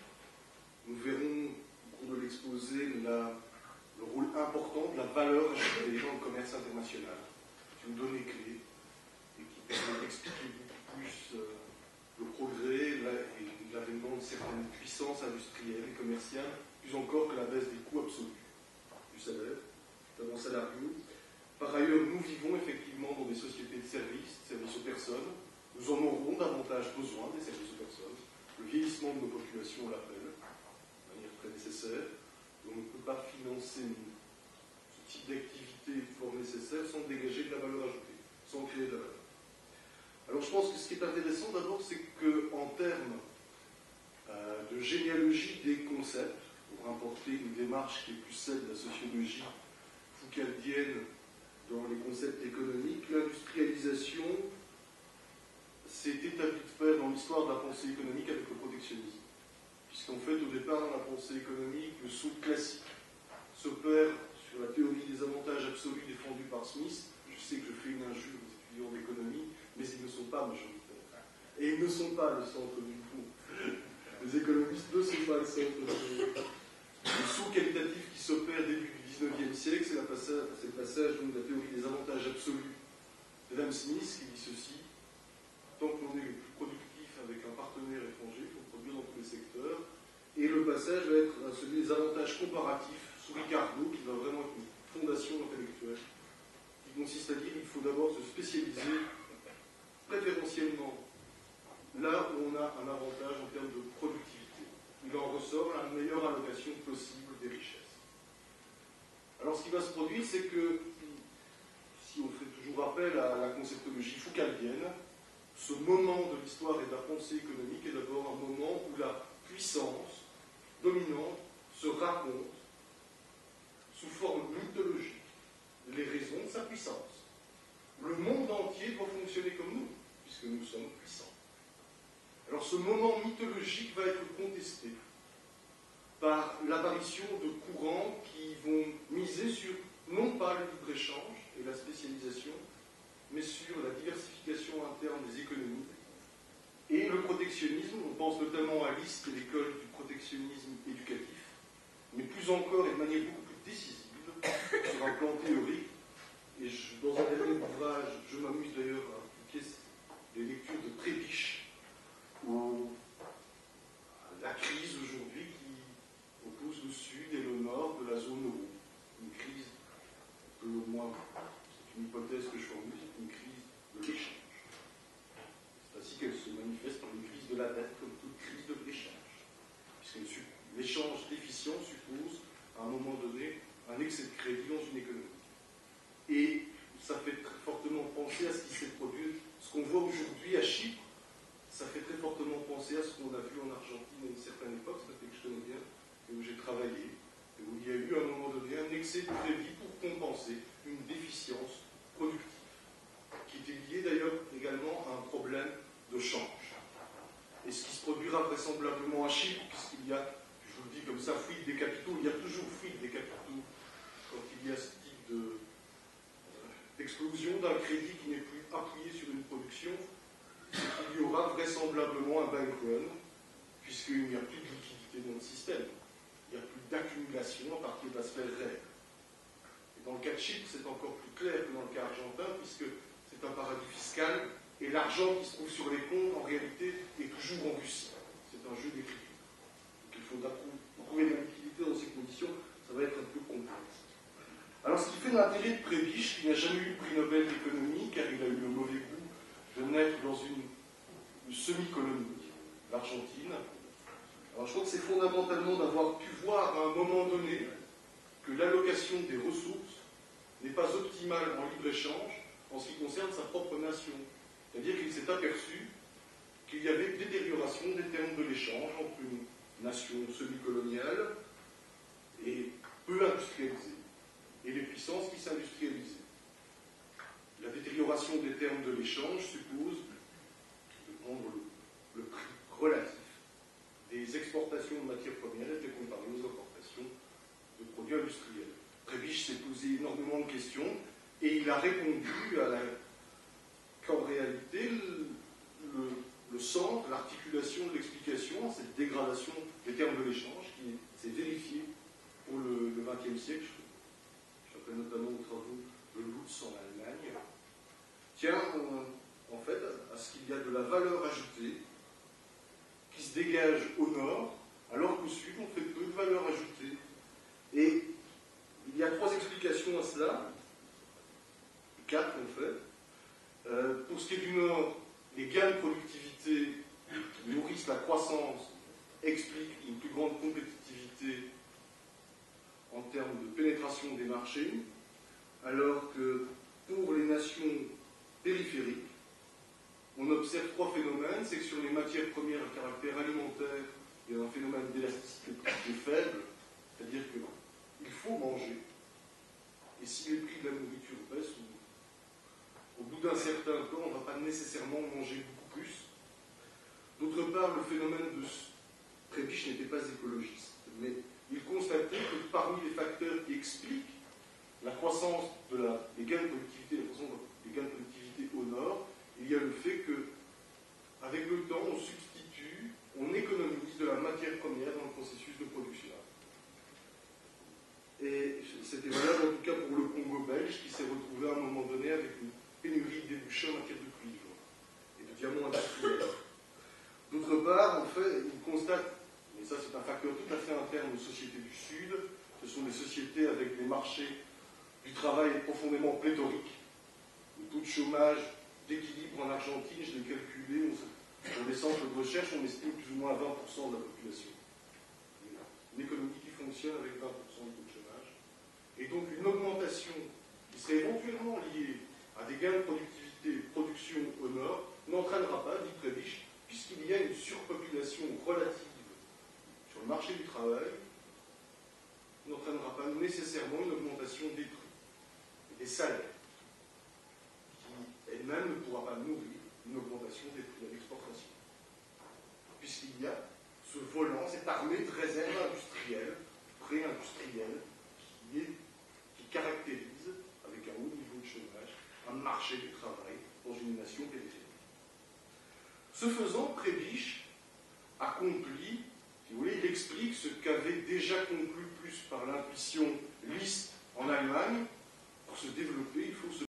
Nous verrons au cours de l'exposé le rôle important de la valeur ajoutée dans le commerce international. C'est une donnée clé et qui permet d'expliquer plus le progrès et l'avènement de certaines puissances industrielles et commerciales, plus encore que la baisse des coûts absolus du salaire, notamment salariaux. Par ailleurs, nous vivons effectivement dans des sociétés de services aux personnes. Nous en aurons davantage besoin des services aux personnes. Le vieillissement de nos populations l'appelle, de manière très nécessaire. On ne peut pas financer ce type d'activité fort nécessaire sans dégager de la valeur ajoutée, sans créer de la valeur. Alors je pense que ce qui est intéressant d'abord, c'est qu'en termes de généalogie des concepts, pour importer une démarche qui est plus celle de la sociologie foucaldienne dans les concepts économiques, l'industrialisation s'est établie de fait dans l'histoire de la pensée économique avec le protectionnisme. Puisqu'en fait, au départ, dans la pensée économique, le saut classique s'opère sur la théorie des avantages absolus défendue par Smith. Je sais que je fais une injure aux étudiants d'économie, mais ils ne sont pas majoritaires. Et ils ne sont pas le centre du fond. Les économistes ne sont pas le centre du fond. Le saut qualitatif qui s'opère début du XIXe siècle, c'est le passage donc, de la théorie des avantages absolus d'Adam Smith qui dit ceci: tant qu'on est le plus productif avec un partenaire étranger, il faut produire dans tous les secteurs. Et le passage va être celui des avantages comparatifs sous Ricardo, qui va vraiment être une fondation intellectuelle, qui consiste à dire qu'il faut d'abord se spécialiser préférentiellement là où on a un avantage en termes de productivité. Il en ressort la meilleure allocation possible des richesses. Alors ce qui va se produire, c'est que, si on fait toujours appel à la conceptologie foucaldienne, ce moment de l'histoire et de la pensée économique est d'abord un moment où la puissance dominante se raconte sous forme mythologique les raisons de sa puissance. Le monde entier doit fonctionner comme nous, puisque nous sommes puissants. Alors ce moment mythologique va être contesté par l'apparition de courants qui vont miser sur, non pas le libre-échange et la spécialisation, mais sur la diversification interne des économies. Et le protectionnisme, on pense notamment à List et l'école du protectionnisme éducatif, mais plus encore et de manière beaucoup plus décisive, sur un plan théorique. Et dans un dernier ouvrage, je m'amuse d'ailleurs à appliquer des lectures de Trébiche, ou la crise aujourd'hui qui oppose le sud et le nord de la zone euro. Une crise de moi, c'est une hypothèse que je formule, c'est une crise de l'échange. C'est ainsi qu'elle se manifeste par une crise de la dette, comme toute crise de l'échange. Puisque l'échange déficient suppose, à un moment donné, un excès de crédit dans une économie. Et ça fait très fortement penser à ce qui s'est produit, ce qu'on voit aujourd'hui à Chypre, ça fait très fortement penser à ce qu'on a vu en Argentine à une certaine époque, c'est un pays que je connais bien, et où j'ai travaillé, et où il y a eu à un moment donné un excès de crédit pour compenser une déficience productive, qui était liée d'ailleurs également à un problème de change. Et ce qui se produira vraisemblablement à Chypre, puisqu'il y a, je vous le dis comme ça, fuite des capitaux, il y a toujours fuite des capitaux quand il y a ce type d'explosion d'un crédit qui n'est plus appuyé sur une production, il y aura vraisemblablement un bank run, puisqu'il n'y a plus de liquidité dans le système. Il n'y a plus d'accumulation à partir de l'aspect réel. Et dans le cas de Chypre, c'est encore plus clair que dans le cas argentin, puisque c'est un paradis fiscal, et l'argent qui se trouve sur les comptes, en réalité, est toujours en Russie. C'est un jeu d'écriture. Donc il faudra trouver de la liquidité dans ces conditions, ça va être un peu complexe. Alors ce qui fait l'intérêt de Prebisch, qui n'a jamais eu le prix Nobel d'économie, car il a eu le mauvais goût de naître dans une semi-colonie, l'Argentine. Alors je crois que c'est fondamentalement d'avoir pu voir à un moment donné que l'allocation des ressources n'est pas optimale en libre-échange en ce qui concerne sa propre nation. C'est-à-dire qu'il s'est aperçu qu'il y avait une détérioration des termes de l'échange entre une nation semi-coloniale et peu industrialisée, et les puissances qui s'industrialisaient. La détérioration des termes de l'échange suppose de prendre le prix relatif des exportations de matières premières et de les comparer aux importations de produits industriels. Prebisch s'est posé énormément de questions et il a répondu qu'en réalité, le centre, l'articulation de l'explication, cette dégradation des termes de l'échange qui s'est vérifiée pour le XXe siècle, je rappelle notamment aux travaux de Lutz en Allemagne, tient en fait à ce qu'il y a de la valeur ajoutée qui se dégage au nord, alors qu'au sud, on fait peu de valeur ajoutée. Et il y a 3 explications à cela, 4 en fait. Pour ce qui est du nord, les gains de productivité qui nourrissent la croissance expliquent une plus grande compétitivité en termes de pénétration des marchés, alors que pour les nations périphériques, on observe 3 phénomènes. C'est que sur les matières premières à caractère alimentaire, il y a un phénomène d'élasticité qui est faible, c'est-à-dire qu'il faut manger. Et si les prix de la nourriture baissent, au bout d'un certain temps, on ne va pas nécessairement manger beaucoup plus. D'autre part, le phénomène de Prebisch n'était pas écologiste, mais il constatait que parmi les facteurs qui expliquent la croissance des gains de productivité, la croissance des gains de productivité au nord, il y a le fait que, avec le temps, on économise de la matière première dans le processus de production. Et c'était valable en tout cas pour le Congo belge, qui s'est retrouvé à un moment donné avec une pénurie débouchée en matière de cuivre et de diamants industriels. D'autre part, en fait, il constate, et ça c'est un facteur tout à fait interne aux sociétés du Sud, ce sont des sociétés avec des marchés du travail profondément pléthoriques. Le taux de chômage d'équilibre en Argentine, je l'ai calculé, dans des centres de recherche, on estime plus ou moins à 20% de la population. Une économie qui fonctionne avec 20% de taux de chômage. Et donc une augmentation qui serait éventuellement liée à des gains de productivité et de production au nord n'entraînera pas, dit Prebisch, puisqu'il y a une surpopulation relative sur le marché du travail, n'entraînera pas nécessairement une augmentation des prix et des salaires, qui elle-même ne pourra pas nourrir une augmentation des prix à l'exportation. Puisqu'il y a ce volant, cette armée de réserve industrielle, pré-industrielle, qui caractérise, avec un haut niveau de chômage, un marché du travail dans une nation périphérique. Ce faisant, Prebisch accomplit, si vous voulez, il explique ce qu'avait déjà conclu plus par l'intuition List en Allemagne. Pour se développer, il faut se